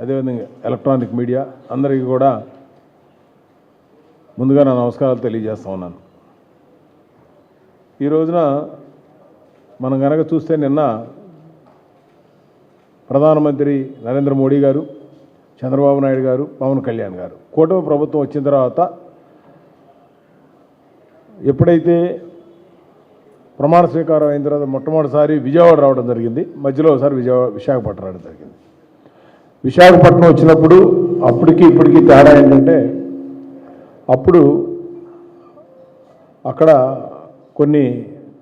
అదేవిధంగా ఎలక్ట్రానిక్ మీడియా అందరికీ కూడా ముందుగా నా నమస్కారాలు తెలియజేస్తా ఉన్నాను. ఈ రోజున మనం కనుక చూస్తే నిన్న ప్రధానమంత్రి నరేంద్ర మోడీ గారు, చంద్రబాబు నాయుడు గారు, పవన్ కళ్యాణ్ గారు కూటమి ప్రభుత్వం వచ్చిన తర్వాత ఎప్పుడైతే ప్రమాణ స్వీకారం అయిన తర్వాత మొట్టమొదటిసారి విజయవాడ రావడం జరిగింది. మధ్యలో ఒకసారి విశాఖపట్నం రావడం జరిగింది. విశాఖపట్నం వచ్చినప్పుడు అప్పటికి ఇప్పటికీ తేడా ఏంటంటే, అప్పుడు అక్కడ కొన్ని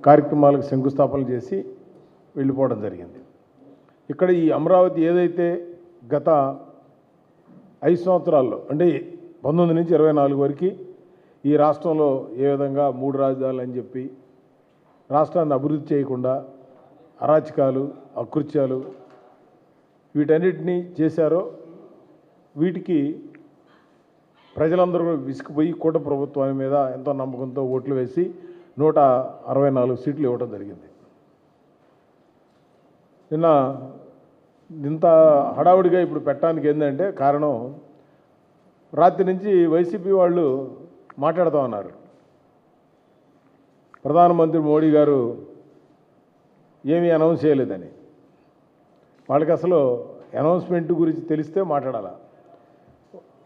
కార్యక్రమాలకు శంకుస్థాపనలు చేసి వెళ్ళిపోవడం జరిగింది. ఇక్కడ ఈ అమరావతి ఏదైతే గత 5 సంవత్సరాల్లో అంటే 19 నుంచి 24 వరకు ఈ రాష్ట్రంలో ఏ విధంగా 3 రాజధానులు అని చెప్పి రాష్ట్రాన్ని అభివృద్ధి చేయకుండా అరాచకాలు, అకృత్యాలు వీటన్నిటినీ చేశారో, వీటికి ప్రజలందరూ విసిగిపోయి కూటమి ప్రభుత్వాన్ని మీద ఎంతో నమ్మకంతో ఓట్లు వేసి 164 సీట్లు ఇవ్వడం జరిగింది. నిన్న ఇంత హడావుడిగా ఇప్పుడు పెట్టడానికి ఏంటంటే కారణం, రాత్రి నుంచి వైసీపీ వాళ్ళు మాట్లాడుతూ ఉన్నారు. ప్రధానమంత్రి మోడీ గారు ఏమీ అనౌన్స్ చేయలేదని. వాళ్ళకి అసలు అనౌన్స్మెంట్ గురించి తెలిస్తే మాట్లాడాలా.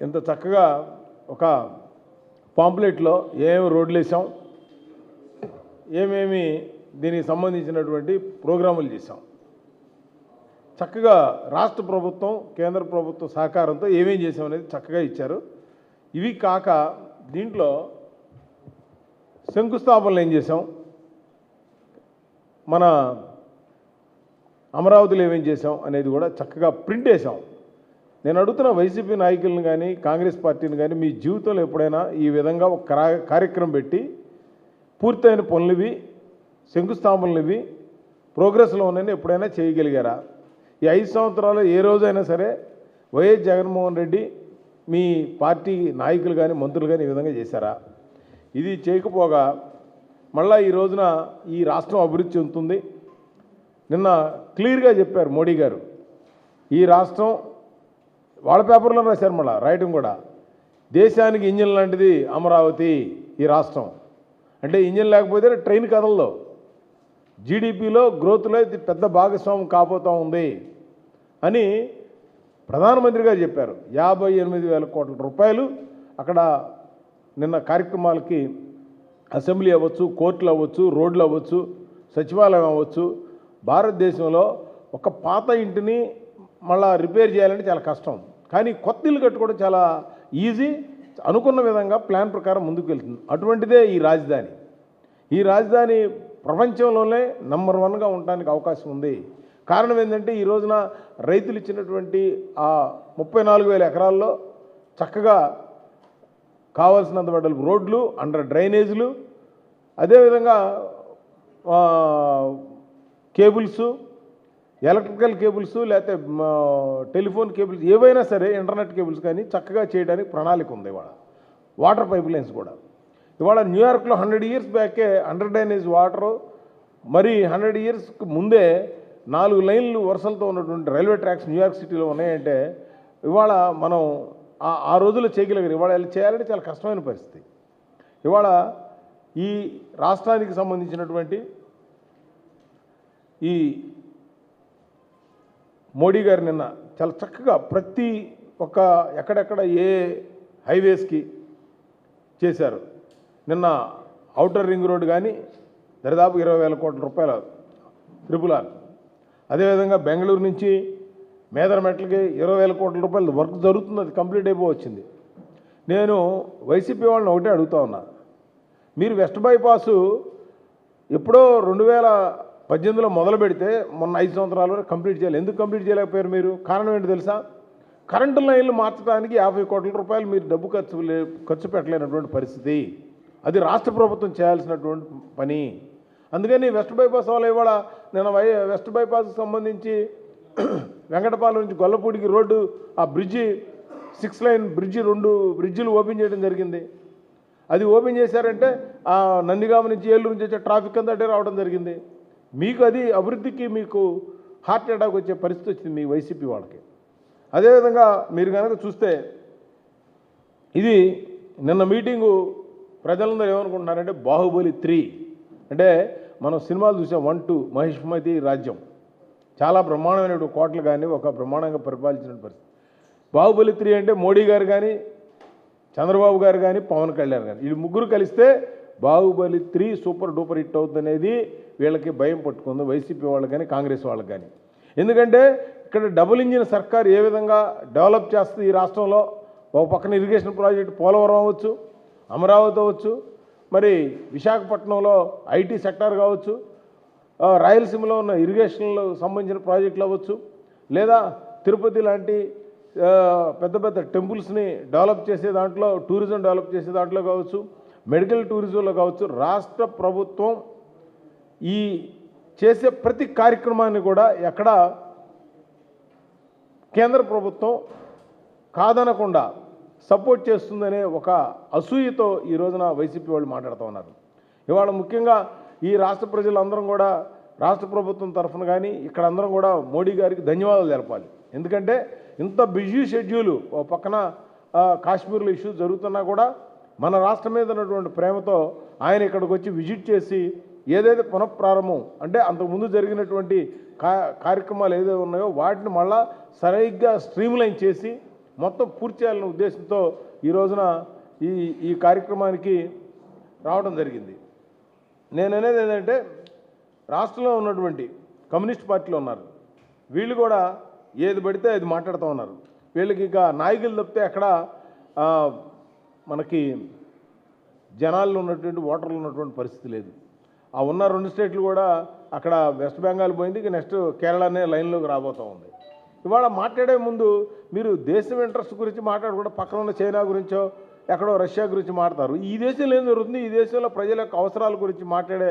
ఎంత చక్కగా ఒక పాంప్లెట్లో ఏమేమి రోడ్లు వేసాం, ఏమేమి దీనికి సంబంధించినటువంటి ప్రోగ్రాములు చేశాం, చక్కగా రాష్ట్ర ప్రభుత్వం కేంద్ర ప్రభుత్వం సహకారంతో ఏమేం చేసామనేది చక్కగా ఇచ్చారు. ఇవి కాక దీంట్లో శంకుస్థాపనలు ఏం చేసాం, మన అమరావతిలో ఏమేం చేసాం అనేది కూడా చక్కగా ప్రింట్ వేసాం. నేను అడుగుతున్న వైసీపీ నాయకులను కానీ కాంగ్రెస్ పార్టీని కానీ, మీ జీవితంలో ఎప్పుడైనా ఈ విధంగా ఒక కార్యక్రమం పెట్టి పూర్తయిన పనులువి, శంకుస్థాపనలువి, ప్రోగ్రెస్లో ఉన్నాయని ఎప్పుడైనా చేయగలిగారా? ఈ 5 సంవత్సరాలు ఏ రోజైనా సరే వైఎస్ జగన్మోహన్ రెడ్డి మీ పార్టీ నాయకులు కానీ మంత్రులు కానీ ఈ విధంగా చేశారా? ఇది చేయకపోగా మళ్ళీ ఈ రోజున ఈ రాష్ట్రం అభివృద్ధి చెందుతుంది. నిన్న క్లియర్గా చెప్పారు మోడీ గారు, ఈ రాష్ట్రం వాళ్ళ పేపర్లో రాశారు, మళ్ళీ రాయటం కూడా, దేశానికి ఇంజిన్ లాంటిది అమరావతి ఈ రాష్ట్రం. అంటే ఇంజిన్ లేకపోతే ట్రైన్ కదలదు. జీడిపిలో గ్రోత్లో ఇది పెద్ద భాగస్వామ్యం కాబోతూ ఉంది అని ప్రధానమంత్రి గారు చెప్పారు. 58,000 కోట్ల రూపాయలు అక్కడ నిన్న కార్యక్రమాలకి అసెంబ్లీ అవ్వచ్చు, కోర్టులు అవ్వచ్చు, రోడ్లు అవ్వచ్చు, సచివాలయం అవ్వచ్చు, భారతదేశంలో ఒక పాత ఇంటిని మళ్ళా రిపేర్ చేయాలంటే చాలా కష్టం. కానీ కొత్త ఇల్లు కట్టుకోవడం చాలా ఈజీ. అనుకున్న విధంగా ప్లాన్ ప్రకారం ముందుకు వెళ్తుంది. అటువంటిదే ఈ రాజధాని. ఈ రాజధాని ప్రపంచంలోనే నంబర్ 1గా ఉండడానికి అవకాశం ఉంది. కారణం ఏంటంటే, ఈ రోజున రైతులు ఇచ్చినటువంటి ఆ 34,000 ఎకరాల్లో చక్కగా కావాల్సినంత వెడల్పు రోడ్లు, అండర్ డ్రైనేజీలు, అదేవిధంగా కేబుల్స్, ఎలక్ట్రికల్ కేబుల్స్, లేకపోతే టెలిఫోన్ కేబుల్స్, ఏవైనా సరే ఇంటర్నెట్ కేబుల్స్ కానీ చక్కగా చేయడానికి ప్రణాళిక ఉంది. ఇవాళ వాటర్ పైప్ లైన్స్ కూడా, ఇవాళ న్యూయార్క్లో 100 ఇయర్స్ బ్యాకే అండర్ డ్రైనేజ్ వాటరు, మరి 100 ఇయర్స్కి ముందే 4 లైన్లు వరుసలతో ఉన్నటువంటి రైల్వే ట్రాక్స్ న్యూయార్క్ సిటీలో ఉన్నాయంటే, ఇవాళ మనం ఆ రోజుల్లో చేయగలిగారు. ఇవాళ చేయాలంటే చాలా కష్టమైన పరిస్థితి. ఇవాళ ఈ రాష్ట్రానికి సంబంధించినటువంటి ఈ మోడీ గారు నిన్న చాలా చక్కగా ప్రతి ఒక్క ఎక్కడెక్కడ ఏ హైవేస్కి చేశారు. నిన్న ఔటర్ రింగ్ రోడ్డు కానీ దరిదాపు 20,000 కోట్ల రూపాయల ట్రిపుల్ ఆర్. అదేవిధంగా బెంగళూరు నుంచి మేదర మెట్లకి 20,000 కోట్ల రూపాయలు వర్క్ జరుగుతుంది, అది కంప్లీట్ అయిపోవచ్చింది. నేను వైసీపీ వాళ్ళని ఒకటే అడుగుతా ఉన్నా, మీరు వెస్ట్ బైపాసు ఎప్పుడో 2018లో మొదలు పెడితే మొన్న 5 సంవత్సరాల వరకు కంప్లీట్ చేయాలి. ఎందుకు కంప్లీట్ చేయలేకపోయారు మీరు? కారణం ఏంటి తెలుసా? కరెంటు లైన్లు మార్చడానికి 50 కోట్ల రూపాయలు మీరు డబ్బు ఖర్చు పెట్టలేనటువంటి పరిస్థితి. అది రాష్ట్ర ప్రభుత్వం చేయాల్సినటువంటి పని. అందుకని వెస్ట్ బైపాస్ వల్ల ఇవాళ నేను వెస్ట్ బైపాస్కి సంబంధించి వెంకటపాలెం నుంచి గొల్లపూడికి రోడ్డు, ఆ బ్రిడ్జి 6 లైన్ బ్రిడ్జి 2 బ్రిడ్జిలు ఓపెన్ చేయడం జరిగింది. అది ఓపెన్ చేశారంటే ఆ నందిగామ నుంచి ఏలూరు నుంచి వచ్చే ట్రాఫిక్ అంతా అటే రావడం జరిగింది. మీకు అది అభివృద్ధికి మీకు హార్ట్ అటాక్ వచ్చే పరిస్థితి వచ్చింది మీ వైసీపీ వాళ్ళకి. అదేవిధంగా మీరు కనుక చూస్తే ఇది నిన్న మీటింగు ప్రజలందరూ ఏమనుకుంటున్నారంటే బాహుబలి 3 అంటే మనం సినిమాలు చూసాం 1, 2 మహిష్మతి రాజ్యం, చాలా బ్రహ్మాండమైన కోటలు కానీ ఒక బ్రహ్మాండంగా పరిపాలించిన పరిస్థితి. బాహుబలి 3 అంటే మోడీ గారు కానీ చంద్రబాబు గారు కానీ పవన్ కళ్యాణ్ గారు వీళ్ళు ముగ్గురు కలిస్తే బాహుబలి 3 సూపర్ డూపర్ హిట్ అవుతుందనేది వీళ్ళకి భయం పట్టుకుంది, వైసీపీ వాళ్ళకి కానీ కాంగ్రెస్ వాళ్ళకి కానీ. ఎందుకంటే ఇక్కడ డబుల్ ఇంజిన్ సర్కార్ ఏ విధంగా డెవలప్ చేస్తుంది ఈ రాష్ట్రంలో. ఒక పక్కన ఇరిగేషన్ ప్రాజెక్ట్ పోలవరం అవ్వచ్చు, అమరావతి అవ్వచ్చు, మరి విశాఖపట్నంలో ఐటీ సెక్టార్ కావచ్చు, రాయలసీమలో ఉన్న ఇరిగేషన్లో సంబంధించిన ప్రాజెక్టులు అవ్వచ్చు, లేదా తిరుపతి లాంటి పెద్ద పెద్ద టెంపుల్స్ని డెవలప్ చేసే దాంట్లో, టూరిజం డెవలప్ చేసే దాంట్లో కావచ్చు, మెడికల్ టూరిజంలో కావచ్చు, రాష్ట్ర ప్రభుత్వం ఈ చేసే ప్రతి కార్యక్రమాన్ని కూడా ఎక్కడ కేంద్ర ప్రభుత్వం కాదనకుండా సపోర్ట్ చేస్తుందనే ఒక అసూయతో ఈ రోజున వైసీపీ వాళ్ళు మాట్లాడుతూ ఉన్నారు. ఇవాళ ముఖ్యంగా ఈ రాష్ట్ర ప్రజలందరం కూడా రాష్ట్ర ప్రభుత్వం తరఫున కానీ ఇక్కడ అందరం కూడా మోడీ గారికి ధన్యవాదాలు తెలపాలి. ఎందుకంటే ఇంత బిజీ షెడ్యూల్, ఓ పక్కన కాశ్మీర్లో ఇష్యూస్ జరుగుతున్నా కూడా మన రాష్ట్రం మీద ఉన్నటువంటి ప్రేమతో ఆయన ఇక్కడికి వచ్చి విజిట్ చేసి ఏదైతే పునఃప్రారంభం అంటే అంతకుముందు జరిగినటువంటి కార్యక్రమాలు ఏదైతే ఉన్నాయో వాటిని మళ్ళా సరిగ్గా స్ట్రీమ్లైన్ చేసి మొత్తం పూర్తి చేయాలనే ఉద్దేశంతో ఈ రోజున ఈ కార్యక్రమానికి రావడం జరిగింది. నేను అనేది ఏంటంటే రాష్ట్రంలో ఉన్నటువంటి కమ్యూనిస్ట్ పార్టీలు ఉన్నారు, వీళ్ళు కూడా ఏది పడితే అది మాట్లాడుతూ ఉన్నారు. వీళ్ళకి ఇక నాయకులు తప్పితే అక్కడ మనకి జనాల్లో ఉన్నటువంటి ఓటర్లు ఉన్నటువంటి పరిస్థితి లేదు. ఆ ఉన్న 2 స్టేట్లు కూడా అక్కడ వెస్ట్ బెంగాల్ పోయింది, ఇక నెక్స్ట్ కేరళనే లైన్లోకి రాబోతూ ఉంది. ఇవాళ మాట్లాడే ముందు మీరు దేశం ఇంట్రెస్ట్ గురించి మాట్లాడకుండా పక్కన ఉన్న చైనా గురించో ఎక్కడో రష్యా గురించి మాట్లాడతారు. ఈ దేశంలో ఏం జరుగుతుంది, ఈ దేశంలో ప్రజల యొక్క అవసరాల గురించి మాట్లాడే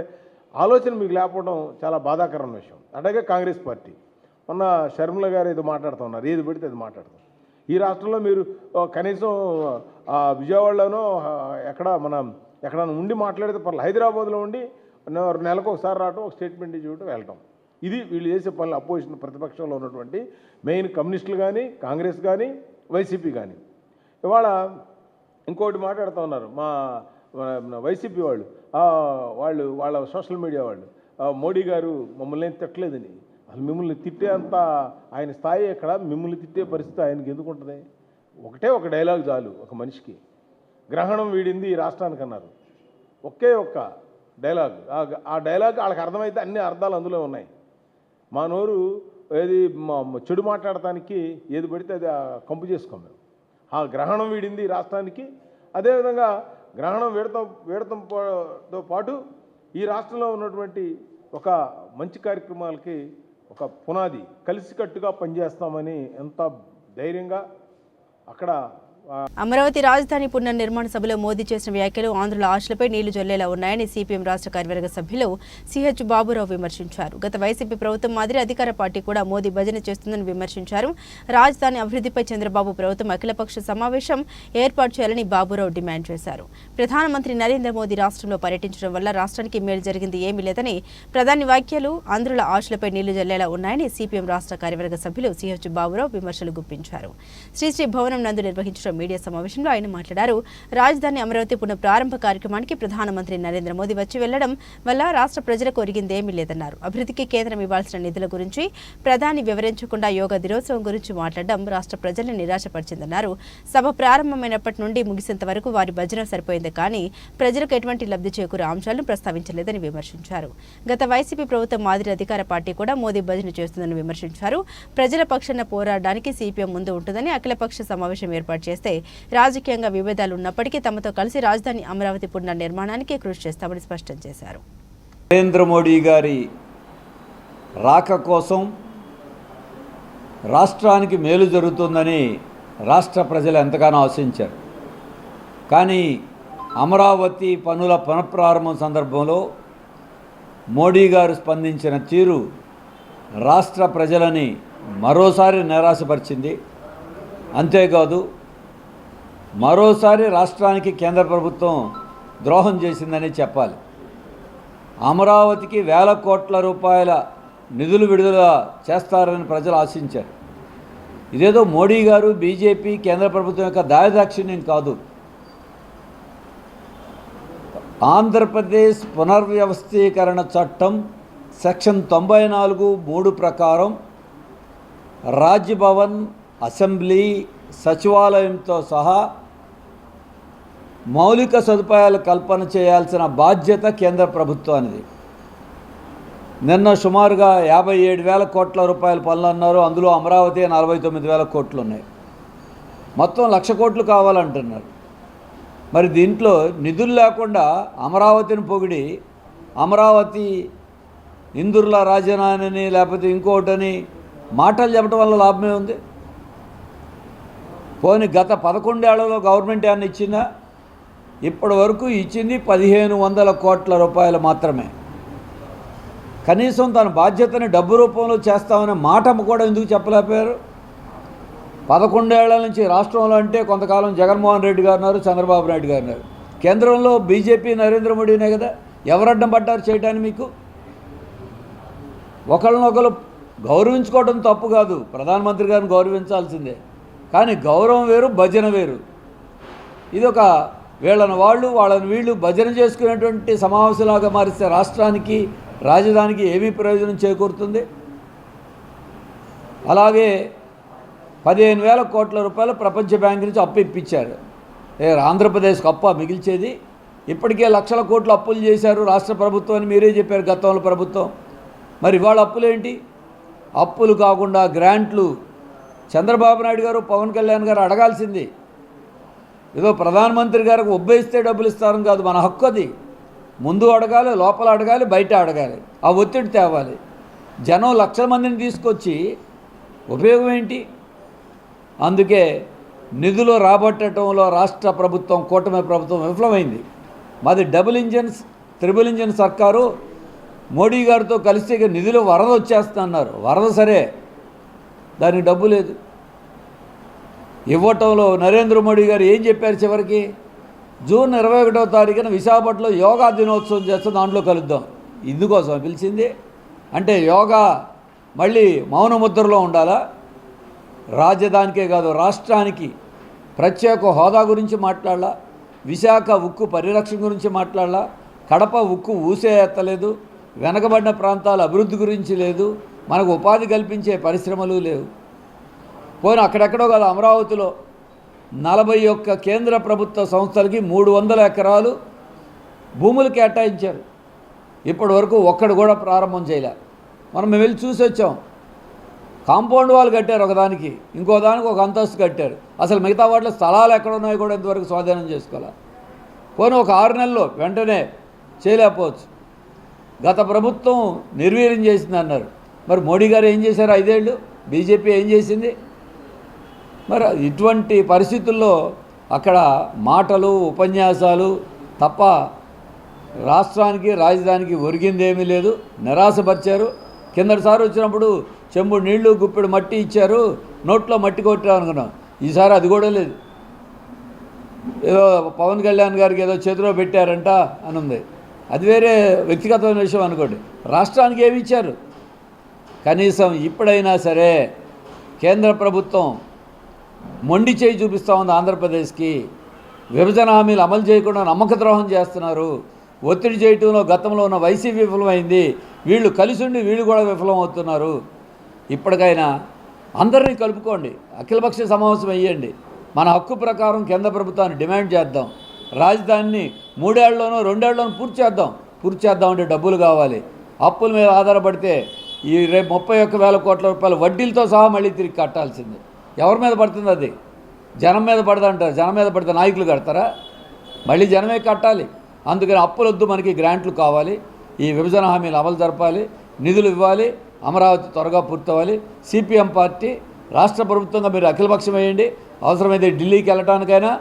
ఆలోచన మీకు లేకపోవడం చాలా బాధాకరమైన విషయం. అలాగే కాంగ్రెస్ పార్టీ మొన్న షర్మిల గారు ఏదో మాట్లాడుతున్నారు, ఏది పెడితే అది మాట్లాడుతారు. ఈ రాష్ట్రంలో మీరు కనీసం విజయవాడలోనో ఎక్కడైనా ఉండి మాట్లాడితే పర్లేదు, హైదరాబాద్లో ఉండి నెలకు ఒకసారి రావటం, ఒక స్టేట్మెంట్ ఇవ్వటం, వెళ్ళటం, ఇది వీళ్ళు చేసే పనులు. అపోజిషన్ ప్రతిపక్షంలో ఉన్నటువంటి మెయిన్ కమ్యూనిస్టులు కానీ కాంగ్రెస్ కానీ వైసీపీ కానీ. ఇవాళ ఇంకోటి మాట్లాడుతూ ఉన్నారు మా వైసీపీ వాళ్ళ సోషల్ మీడియా వాళ్ళు, మోడీ గారు మమ్మల్ని ఏం తిట్టలేదని. అసలు మిమ్మల్ని తిట్టే అంత ఆయన స్థాయి ఎక్కడ, మిమ్మల్ని తిట్టే పరిస్థితి ఆయనకి ఎందుకు ఉంటుంది? ఒక డైలాగ్ చాలు ఒక మనిషికి. గ్రహణం వీడింది ఈ రాష్ట్రానికి అన్నారు, ఒకే ఒక్క డైలాగ్. ఆ డైలాగ్ వాళ్ళకి అర్థమైతే అన్ని అర్థాలు అందులో ఉన్నాయి. మా నోరు ఏది చెడు మాట్లాడటానికి ఏది పడితే అది కంపు చేసుకోం మేము. ఆ గ్రహణం వీడింది రాష్ట్రానికి. అదేవిధంగా గ్రహణం వీడతంతో పాటు ఈ రాష్ట్రంలో ఉన్నటువంటి ఒక మంచి కార్యక్రమాలకి ఒక పునాది, కలిసికట్టుగా పనిచేస్తామని ఎంత ధైర్యంగా అక్కడ. అమరావతి రాజధాని పునర్నిర్మాణ సభలో మోదీ చేసిన వ్యాఖ్యలు ఆంధ్రుల ఆశలపై నీళ్లు జల్లేలా ఉన్నాయని సిపిఎం రాష్ట్ర కార్యవర్గ సభ్యులు సిహెచ్ బాబురావు విమర్శించారు. గత వైసీపీ ప్రభుత్వం మాదిరి అధికార పార్టీ కూడా మోదీ భజన చేస్తుందని విమర్శించారు. రాజధాని అభివృద్ధిపై చంద్రబాబు ప్రభుత్వం అఖిలపక్ష సమావేశం ఏర్పాటు చేయాలని బాబురావు డిమాండ్ చేశారు. ప్రధానమంత్రి నరేంద్ర మోదీ రాష్ట్రంలో పర్యటించడం వల్ల రాష్ట్రానికి మేలు జరిగింది ఏమీ లేదని ప్రధాని వ్యాఖ్యలు ఆంధ్రుల ఆశలపై నీళ్లు జల్లేలా ఉన్నాయని సిపిఎం రాష్ట్ర కార్యవర్గ సభ్యులు సిహెచ్ బాబురావు విమర్శలు గుప్పించారు. శ్రీశ్రీ భవనం నందు నిర్వహించిన అనంతరం మీడియా సమావేశంలో ఆయన మాట్లాడారు. రాజధాని అమరావతి పునః ప్రారంభ కార్యక్రమానికి ప్రధానమంత్రి నరేంద్ర మోదీ వచ్చి వెళ్లడం వల్ల రాష్ట్ర ప్రజలకు ఒరిగిందేమీ లేదన్నారు. అభివృద్ధికి కేంద్రం ఇవ్వాల్సిన నిధుల గురించి ప్రధాని వివరించకుండా యోగా దినోత్సవం గురించి మాట్లాడడం రాష్ట్ర ప్రజల్ని నిరాశపరిచిందన్నారు. సభ ప్రారంభమైనప్పటి నుండి ముగిసేంత వరకు వారి భజన సరిపోయింది కానీ ప్రజలకు ఎటువంటి లబ్ధి చేకూరే అంశాలను ప్రస్తావించలేదని విమర్శించారు. గత వైసీపీ ప్రభుత్వం మాదిరి అధికార పార్టీ కూడా మోదీ భజన చేస్తుందని విమర్శించారు. ప్రజల పక్షాన పోరాడడానికి సిపిఎం ముందు ఉంటుందని, అఖిలపక్ష సమావేశం ఏర్పాటు చేస్తే రాజకీయంగా విభేదాలు ఉన్నప్పటికీ తమతో కలిసి రాజధాని అమరావతి పునర్ నిర్మాణానికి కృషి చేస్తామని స్పష్టం చేశారు. నరేంద్ర మోడీ గారి రాక కోసం రాష్ట్రానికి మేలు జరుగుతుందని రాష్ట్ర ప్రజలు ఎంతగానో ఆశించారు. కానీ అమరావతి పనుల పునఃప్రారంభం సందర్భంలో మోడీ గారు స్పందించిన తీరు రాష్ట్ర ప్రజలని మరోసారి నిరాశపరిచింది. అంతేకాదు మరోసారి రాష్ట్రానికి కేంద్ర ప్రభుత్వం ద్రోహం చేసిందని చెప్పాలి. అమరావతికి వేల కోట్ల రూపాయల నిధులు విడుదల చేస్తారని ప్రజలు ఆశించారు. ఇదేదో మోడీ గారు బీజేపీ కేంద్ర ప్రభుత్వం యొక్క దాయదాక్షిణ్యం కాదు. ఆంధ్రప్రదేశ్ పునర్వ్యవస్థీకరణ చట్టం సెక్షన్ 94(3) ప్రకారం రాజ్భవన్, అసెంబ్లీ, సచివాలయంతో సహా మౌలిక సదుపాయాల కల్పన చేయాల్సిన బాధ్యత కేంద్ర ప్రభుత్వానిది. నిన్న సుమారుగా 57,000 కోట్ల రూపాయల పనులు అన్నారు. అందులో అమరావతి 49,000 కోట్లు ఉన్నాయి. మొత్తం 1,00,000 కోట్లు కావాలంటున్నారు. మరి దీంట్లో నిధులు లేకుండా అమరావతిని పొగిడి అమరావతి ఇందుర్ల రాజధాని లేకపోతే ఇంకోటని మాటలు చెప్పడం వల్ల లాభమే ఉంది. పోనీ గత 11 ఏళ్లలో గవర్నమెంట్ ఏమన్నా ఇచ్చిందా? ఇప్పటి వరకు ఇచ్చింది 1,500 కోట్ల రూపాయలు మాత్రమే. కనీసం తన బాధ్యతని డబ్బు రూపంలో చేస్తామనే మాట కూడా ఎందుకు చెప్పలేకపోయారు? 11 ఏళ్ల నుంచి రాష్ట్రంలో అంటే కొంతకాలం జగన్మోహన్ రెడ్డి గారు ఉన్నారు, చంద్రబాబు నాయుడు గారు ఉన్నారు. కేంద్రంలో బీజేపీ నరేంద్ర మోడీనే కదా. ఎవరడ్డం పడ్డారు చేయడానికి మీకు? ఒకళ్ళనొకరు గౌరవించుకోవడం తప్పు కాదు, ప్రధానమంత్రి గారిని గౌరవించాల్సిందే. కానీ గౌరవం వేరు, భజన వేరు. ఇదొక వీళ్ళని వాళ్ళు వాళ్ళని వీళ్ళు భజన చేసుకునేటువంటి సమావేశంలాగా మారిస్తే రాష్ట్రానికి రాజధానికి ఏమీ ప్రయోజనం చేకూరుతుంది? అలాగే 15,000 కోట్ల రూపాయలు ప్రపంచ బ్యాంక్ నుంచి అప్పు ఇప్పించారు. ఆంధ్రప్రదేశ్కి అప్ప మిగిల్చేది? ఇప్పటికే లక్షల కోట్లు అప్పులు చేశారు రాష్ట్ర ప్రభుత్వం అని మీరే చెప్పారు గతంలో ప్రభుత్వం. మరి ఇవాళ అప్పులేంటి? అప్పులు కాకుండా గ్రాంట్లు చంద్రబాబు నాయుడు గారు, పవన్ కళ్యాణ్ గారు అడగాల్సింది. ఏదో ప్రధానమంత్రి గారికి ఉబ్బేస్తే డబ్బులు ఇస్తారని కాదు, మన హక్కు అది. ముందు అడగాలి, లోపల అడగాలి, బయట అడగాలి. ఆ ఒత్తిడి తేవాలి. జనం లక్షల మందిని తీసుకొచ్చి ఉపయోగం ఏంటి? అందుకే నిధులు రాబట్టడంలో రాష్ట్ర ప్రభుత్వం, కూటమి ప్రభుత్వం విఫలమైంది. మాది డబుల్ ఇంజన్స్, త్రిబుల్ ఇంజన్ సర్కారు. మోడీ గారితో కలిసి నిధులు వరద వచ్చేస్తున్నారు. వరద సరే, దానికి డబ్బు లేదు. ఇవ్వటంలో నరేంద్ర మోడీ గారు ఏం చెప్పారు చివరికి? జూన్ 21వ తారీఖున విశాఖపట్నంలో యోగా దినోత్సవం చేస్తే దాంట్లో కలుద్దాం. ఇందుకోసం పిలిచింది. అంటే యోగా మళ్ళీ మౌన ముద్రలో ఉండాలా? రాజధానికే కాదు రాష్ట్రానికి ప్రత్యేక హోదా గురించి మాట్లాడాలా, విశాఖ ఉక్కు పరిరక్షణ గురించి మాట్లాడాలా, కడప ఉక్కు ఊసే ఎత్తలేదు, వెనకబడిన ప్రాంతాల అభివృద్ధి గురించి లేదు, మనకు ఉపాధి కల్పించే పరిశ్రమలు లేవు. పోయిన అక్కడెక్కడో కాదు, అమరావతిలో 41 కేంద్ర ప్రభుత్వ సంస్థలకి 300 ఎకరాలు భూములు కేటాయించారు. ఇప్పటి వరకు ఒక్కడు కూడా ప్రారంభం చేయలే. మనం వెళ్ళి చూసి వచ్చాం. కాంపౌండ్ వాళ్ళు కట్టారు ఒకదానికి, ఇంకో దానికి ఒక అంతస్తు కట్టారు. అసలు మిగతా వాటిలో స్థలాలు ఎక్కడ ఉన్నాయో కూడా ఇంతవరకు స్వాధీనం చేసుకోవాలి. పోనీ ఒక 6 నెలల్లో వెంటనే చేయలేకపోవచ్చు. గత ప్రభుత్వం నిర్వీర్యం చేసింది అన్నారు. మరి మోడీ గారు ఏం చేశారు? 5 ఏళ్ళు బీజేపీ ఏం చేసింది? మరి ఇటువంటి పరిస్థితుల్లో అక్కడ మాటలు, ఉపన్యాసాలు తప్ప రాష్ట్రానికి రాజధానికి ఒరిగిందేమీ లేదు. నిరాశపరిచారు. కిందటిసారి వచ్చినప్పుడు చెంబుడు నీళ్లు, గుప్పెడు మట్టి ఇచ్చారు, నోట్లో మట్టి కొట్టామనుకున్నాం. ఈసారి అది కూడా లేదు. ఏదో పవన్ కళ్యాణ్ గారికి ఏదో చేతిలో పెట్టారంట అని ఉంది. అది వేరే వ్యక్తిగతమైన విషయం అనుకోండి. రాష్ట్రానికి ఏమి ఇచ్చారు? కనీసం ఇప్పుడైనా సరే కేంద్ర ప్రభుత్వం మొండి చేయి చూపిస్తూ ఉంది ఆంధ్రప్రదేశ్కి. విభజన హామీలు అమలు చేయకుండా నమ్మక ద్రోహం చేస్తున్నారు. ఒత్తిడి చేయటంలో గతంలో ఉన్న వైసీపీ విఫలమైంది. వీళ్ళు కలిసి వీళ్ళు కూడా విఫలం అవుతున్నారు. ఇప్పటికైనా అందరినీ కలుపుకోండి, అఖిలపక్ష సమావేశం వేయండి. మన హక్కు ప్రకారం కేంద్ర ప్రభుత్వాన్ని డిమాండ్ చేద్దాం. రాజధానిని 3 ఏళ్లలోనో 2 ఏళ్లలోనో పూర్తి చేద్దామంటే డబ్బులు కావాలి. అప్పుల మీద ఆధారపడితే ఈ రేపు 31,000 కోట్ల రూపాయలు వడ్డీలతో సహా మళ్ళీ తిరిగి కట్టాల్సిందే. ఎవరి మీద పడుతుంది అది? జనం మీద పడదంటారు. జనం మీద పడితే నాయకులు కడతారా? మళ్ళీ జనమే కట్టాలి. అందుకని అప్పులొద్దు, మనకి గ్రాంట్లు కావాలి. ఈ విభజన హామీలు అమలు జరపాలి, నిధులు ఇవ్వాలి, అమరావతి త్వరగా పూర్తవ్వాలి. సిపిఎం పార్టీ రాష్ట్ర ప్రభుత్వంగా మీరు అఖిలపక్షం వేయండి. అవసరమైతే ఢిల్లీకి వెళ్ళటానికైనా,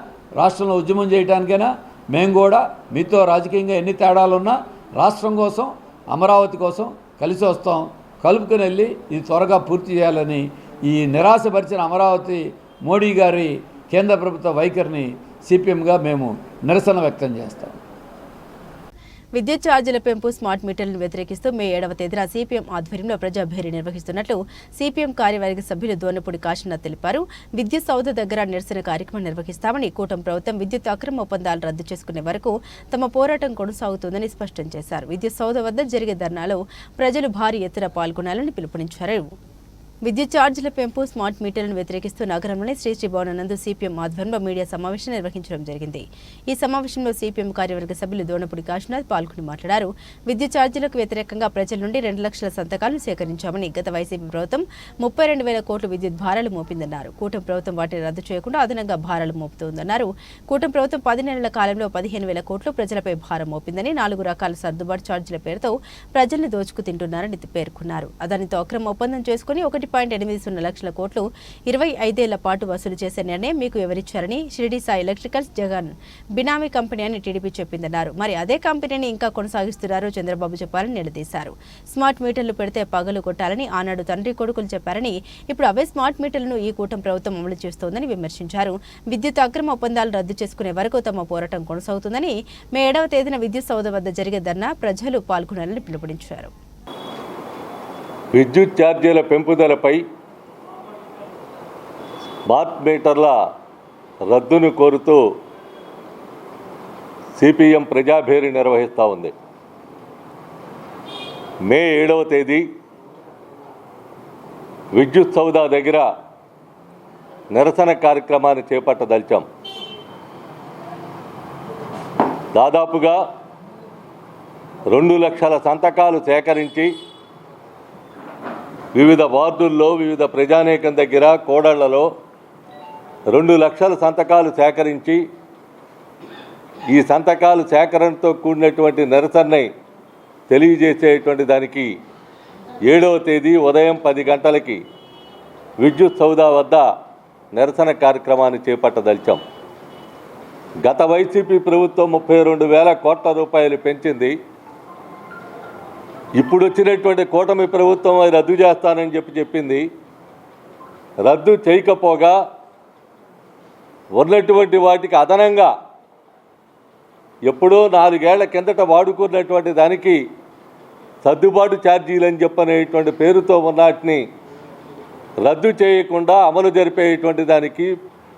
రాష్ట్రంలో ఉద్యమం చేయడానికైనా మేము కూడా మీతో రాజకీయంగా ఎన్ని తేడాలున్నా రాష్ట్రం కోసం, అమరావతి కోసం కలిసి వస్తాం. కలుపుకొని వెళ్ళి ఇది త్వరగా పూర్తి చేయాలని ఈ నిరాశపరిచిన అమరావతి మోడీ గారి కేంద్ర ప్రభుత్వ వైఖరిని సిపిఎంగా మేము నిరసన వ్యక్తం చేస్తాం. విద్యుత్ ఛార్జీల పెంపు, స్మార్ట్ మీటర్లను వ్యతిరేకిస్తూ మే 7వ తేదీన సిపిఎం ఆధ్వర్యంలో ప్రజాభేరీ నిర్వహిస్తున్నట్లు సిపిఎం కార్యవర్గ సభ్యులు దోనపూడి కాశీనాథ్ తెలిపారు. విద్యుత్ సౌధ దగ్గర నిరసన కార్యక్రమం నిర్వహిస్తామని, కూటమి ప్రభుత్వం విద్యుత్ అక్రమ ఒప్పందాలు రద్దు చేసుకునే వరకు తమ పోరాటం కొనసాగుతుందని స్పష్టం చేశారు. విద్యుత్ సౌధ వద్ద జరిగే ధర్నాలో ప్రజలు భారీ ఎత్తున పాల్గొనాలని పిలుపునిచ్చారు. విద్యుత్ ఛార్జీల పెంపు, స్మార్ట్ మీటర్లను వ్యతిరేకిస్తూ నగరంలోని శ్రీ భవన్ నందు సిపిఎం ఆధ్వర్యంలో మీడియా సమావేశం నిర్వహించడం జరిగింది. ఈ సమావేశంలో సిపిఎం కార్యవర్గ సభ్యులు దోనపూడి కాశీనాథ్ పాల్గొని మాట్లాడారు. విద్యుత్ ఛార్జీలకు వ్యతిరేకంగా ప్రజల నుండి 2 లక్షల సంతకాలను సేకరించామని, గత వైసీపీ ప్రభుత్వం 32,000 కోట్లు విద్యుత్ భారాలు మోపిందన్నారు. కూటమి ప్రభుత్వం వాటిని రద్దు చేయకుండా అదనంగా భారాలు మోపుతోందన్నారు. కూటమి ప్రభుత్వం 10 నెలల కాలంలో 15,000 కోట్లు ప్రజలపై భారం మోపిందని, 4 రకాల సర్దుబాటు ఛార్జీల పేరుతో ప్రజల్ని దోచుకు తింటున్నారని పేర్కొన్నారు. అదానితో అక్రమ ఒప్పందం చేసుకుని 1.80 లక్షల కోట్లు 25 ఏళ్ల పాటు వసూలు చేసే నిర్ణయం మీకు ఎవరిచ్చారని, షిరిడి సాయి ఎలక్ట్రికల్స్ జగన్ బినామీ కంపెనీ అని టీడీపీ చెప్పిందన్నారు. మరి అదే కంపెనీని ఇంకా కొనసాగిస్తున్నారో చంద్రబాబు చెప్పాలని నిలదీశారు. స్మార్ట్ మీటర్లు పెడితే పగలు కొట్టాలని ఆనాడు తండ్రి కొడుకులు చెప్పారని, ఇప్పుడు అవే స్మార్ట్ మీటర్లను ఈ కూటమి ప్రభుత్వం అమలు చేస్తోందని విమర్శించారు. విద్యుత్ అక్రమ ఒప్పందాలు రద్దు చేసుకునే వరకు తమ పోరాటం కొనసాగుతుందని, మే 7వ తేదీన విద్యుత్ సౌధ వద్ద జరిగే ధర్నా ప్రజలు పాల్గొనాలని పిలుపునిచ్చారు. విద్యుత్ ఛార్జీల పెంపుదలపై స్మార్ట్ మీటర్ల రద్దును కోరుతూ సిపిఎం ప్రజాభేరీ నిర్వహిస్తూ ఉంది. మే 7వ తేదీ విద్యుత్ సౌధ దగ్గర నిరసన కార్యక్రమాన్ని చేపట్టదలిచాం. దాదాపుగా 2 లక్షల సంతకాలు సేకరించి వివిధ వార్డుల్లో, వివిధ ప్రజానీకం దగ్గర, కోడళ్లలో 2 లక్షల సంతకాలు సేకరించి, ఈ సంతకాలు సేకరణతో కూడినటువంటి నిరసనని తెలియజేసేటువంటి దానికి 7వ తేదీ ఉదయం 10 గంటలకి విద్యుత్ సౌధ వద్ద నిరసన కార్యక్రమాన్ని చేపట్టదలిచాం. గత వైసీపీ ప్రభుత్వం 32,000 కోట్ల రూపాయలు పెంచింది. ఇప్పుడు వచ్చినటువంటి కూటమి ప్రభుత్వం అది రద్దు చేస్తానని చెప్పింది. రద్దు చేయకపోగా ఉన్నటువంటి వాటికి అదనంగా ఎప్పుడో 4 ఏళ్ల కిందట వాడుకున్నటువంటి దానికి సర్దుబాటు ఛార్జీలు అని చెప్పనేటువంటి పేరుతో ఉన్నటిని రద్దు చేయకుండా అమలు జరిపేటువంటి దానికి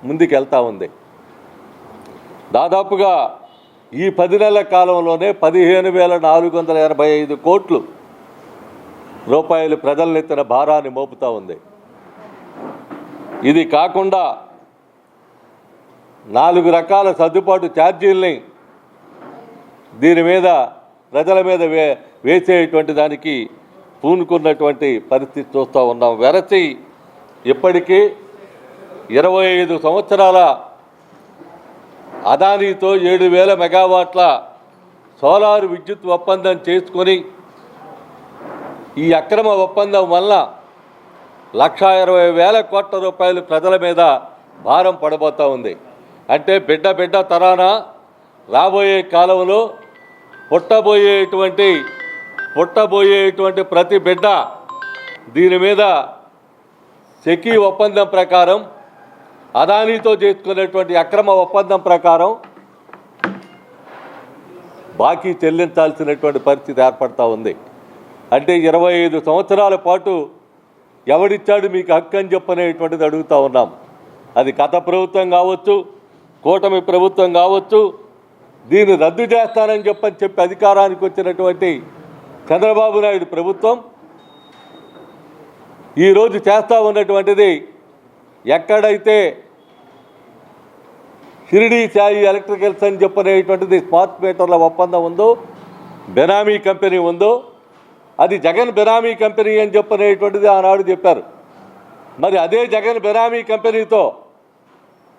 ముందుకెళ్తా ఉంది. దాదాపుగా ఈ 10 నెలల కాలంలోనే 15,485 కోట్లు రూపాయలు ప్రజలనెత్తిన భారాన్ని మోపుతూ ఉంది. ఇది కాకుండా 4 రకాల సర్దుబాటు ఛార్జీల్ని దీని మీద ప్రజల మీద వేసేటువంటి దానికి పూనుకున్నటువంటి పరిస్థితి చూస్తూ ఉన్నాం. వెరసి ఇప్పటికీ 25 సంవత్సరాల అదానీతో 7,000 మెగావాట్ల సోలార్ విద్యుత్ ఒప్పందం చేసుకొని, ఈ అక్రమ ఒప్పందం వల్ల 1,20,000 కోట్ల రూపాయలు ప్రజల మీద భారం పడబోతూ ఉంది. అంటే బిడ్డ తరాన రాబోయే కాలంలో పుట్టబోయేటువంటి ప్రతి బిడ్డ దీని మీద సెకీ ఒప్పందం ప్రకారం, అదానీతో చేసుకునేటువంటి అక్రమ ఒప్పందం ప్రకారం బాకీ చెల్లించాల్సినటువంటి పరిస్థితి ఏర్పడతా ఉంది. అంటే 25 సంవత్సరాల పాటు ఎవడిచ్చాడు మీకు హక్కు అని చెప్పనేటువంటిది అడుగుతూ ఉన్నాం. అది గత ప్రభుత్వం కావచ్చు, కూటమి ప్రభుత్వం కావచ్చు, దీన్ని రద్దు చేస్తానని చెప్పి అధికారానికి వచ్చినటువంటి చంద్రబాబు నాయుడు ప్రభుత్వం ఈరోజు చేస్తూ ఉన్నటువంటిది, ఎక్కడైతే షిరిడి సాయి ఎలక్ట్రికల్స్ అని చెప్పనేటువంటిది స్మార్ట్ మీటర్ల ఒప్పందం ఉందో, బెనామీ కంపెనీ ఉందో, అది జగన్ బెనామీ కంపెనీ అని చెప్పనేటువంటిది ఆనాడు చెప్పారు. మరి అదే జగన్ బెనామీ కంపెనీతో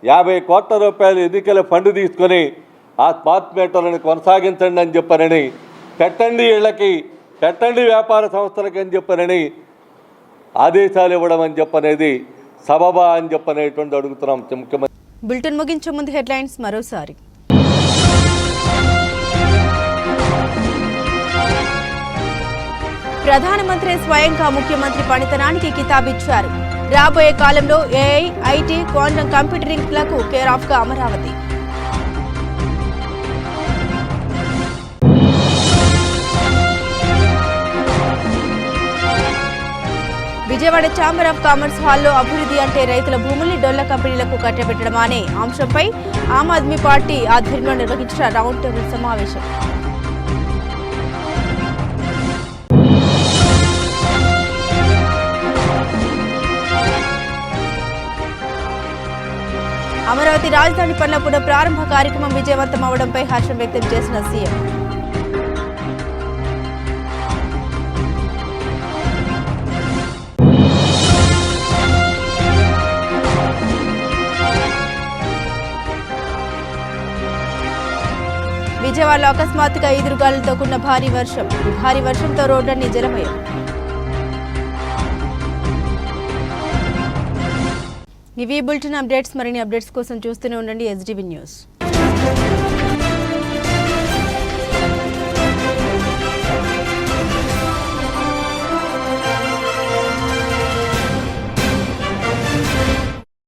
50 కోట్ల రూపాయలు ఎన్నికల ఫండ్ తీసుకొని ఆ స్మార్ట్ మీటర్లను కొనసాగించండి అని చెప్పనని, పెట్టండి ఇళ్లకి, పెట్టండి వ్యాపార సంస్థలకి అని చెప్పనని ఆదేశాలు ఇవ్వడం అని చెప్పనేది సబబా అని చెప్పనేటువంటి అడుగుతున్నాం ముఖ్యమంత్రి. బులెటిన్ ముగించే ముందు హెడ్లైన్స్ మరోసారి. ప్రధానమంత్రి స్వయంగా ముఖ్యమంత్రి పనితనానికి కితాబిచ్చారు. రాబోయే కాలంలో ఏఐ, ఐటీ, క్వాంటం కంప్యూటరింగ్లకు కేర్ ఆఫ్ గా Amaravati. Vijayawada chamber of commerce హాల్లో అభివృద్ధి అంటే రైతుల భూముల్ని డొల్ల కంపెనీలకు కట్టబెట్టడం అనే అంశంపై ఆమ్ ఆద్మీ పార్టీ ఆధ్వర్యంలో నిర్వహించిన రౌండ్ టేబుల్ సమావేశం. అమరావతి రాజధాని పనుల పునః ప్రారంభ కార్యక్రమం విజయవంతం అవడంపై హర్షం వ్యక్తం చేసిన సీఎం. విజయవాడలో అకస్మాత్తుగా ఈదురుగాలులతో కూడిన భారీ వర్షంతో రోడ్లన్నీ జలమయం. ఇవి బులెటిన్ అప్డేట్స్. మరిన్ని అప్డేట్స్ కోసం చూస్తూనే ఉండండి SDV న్యూస్.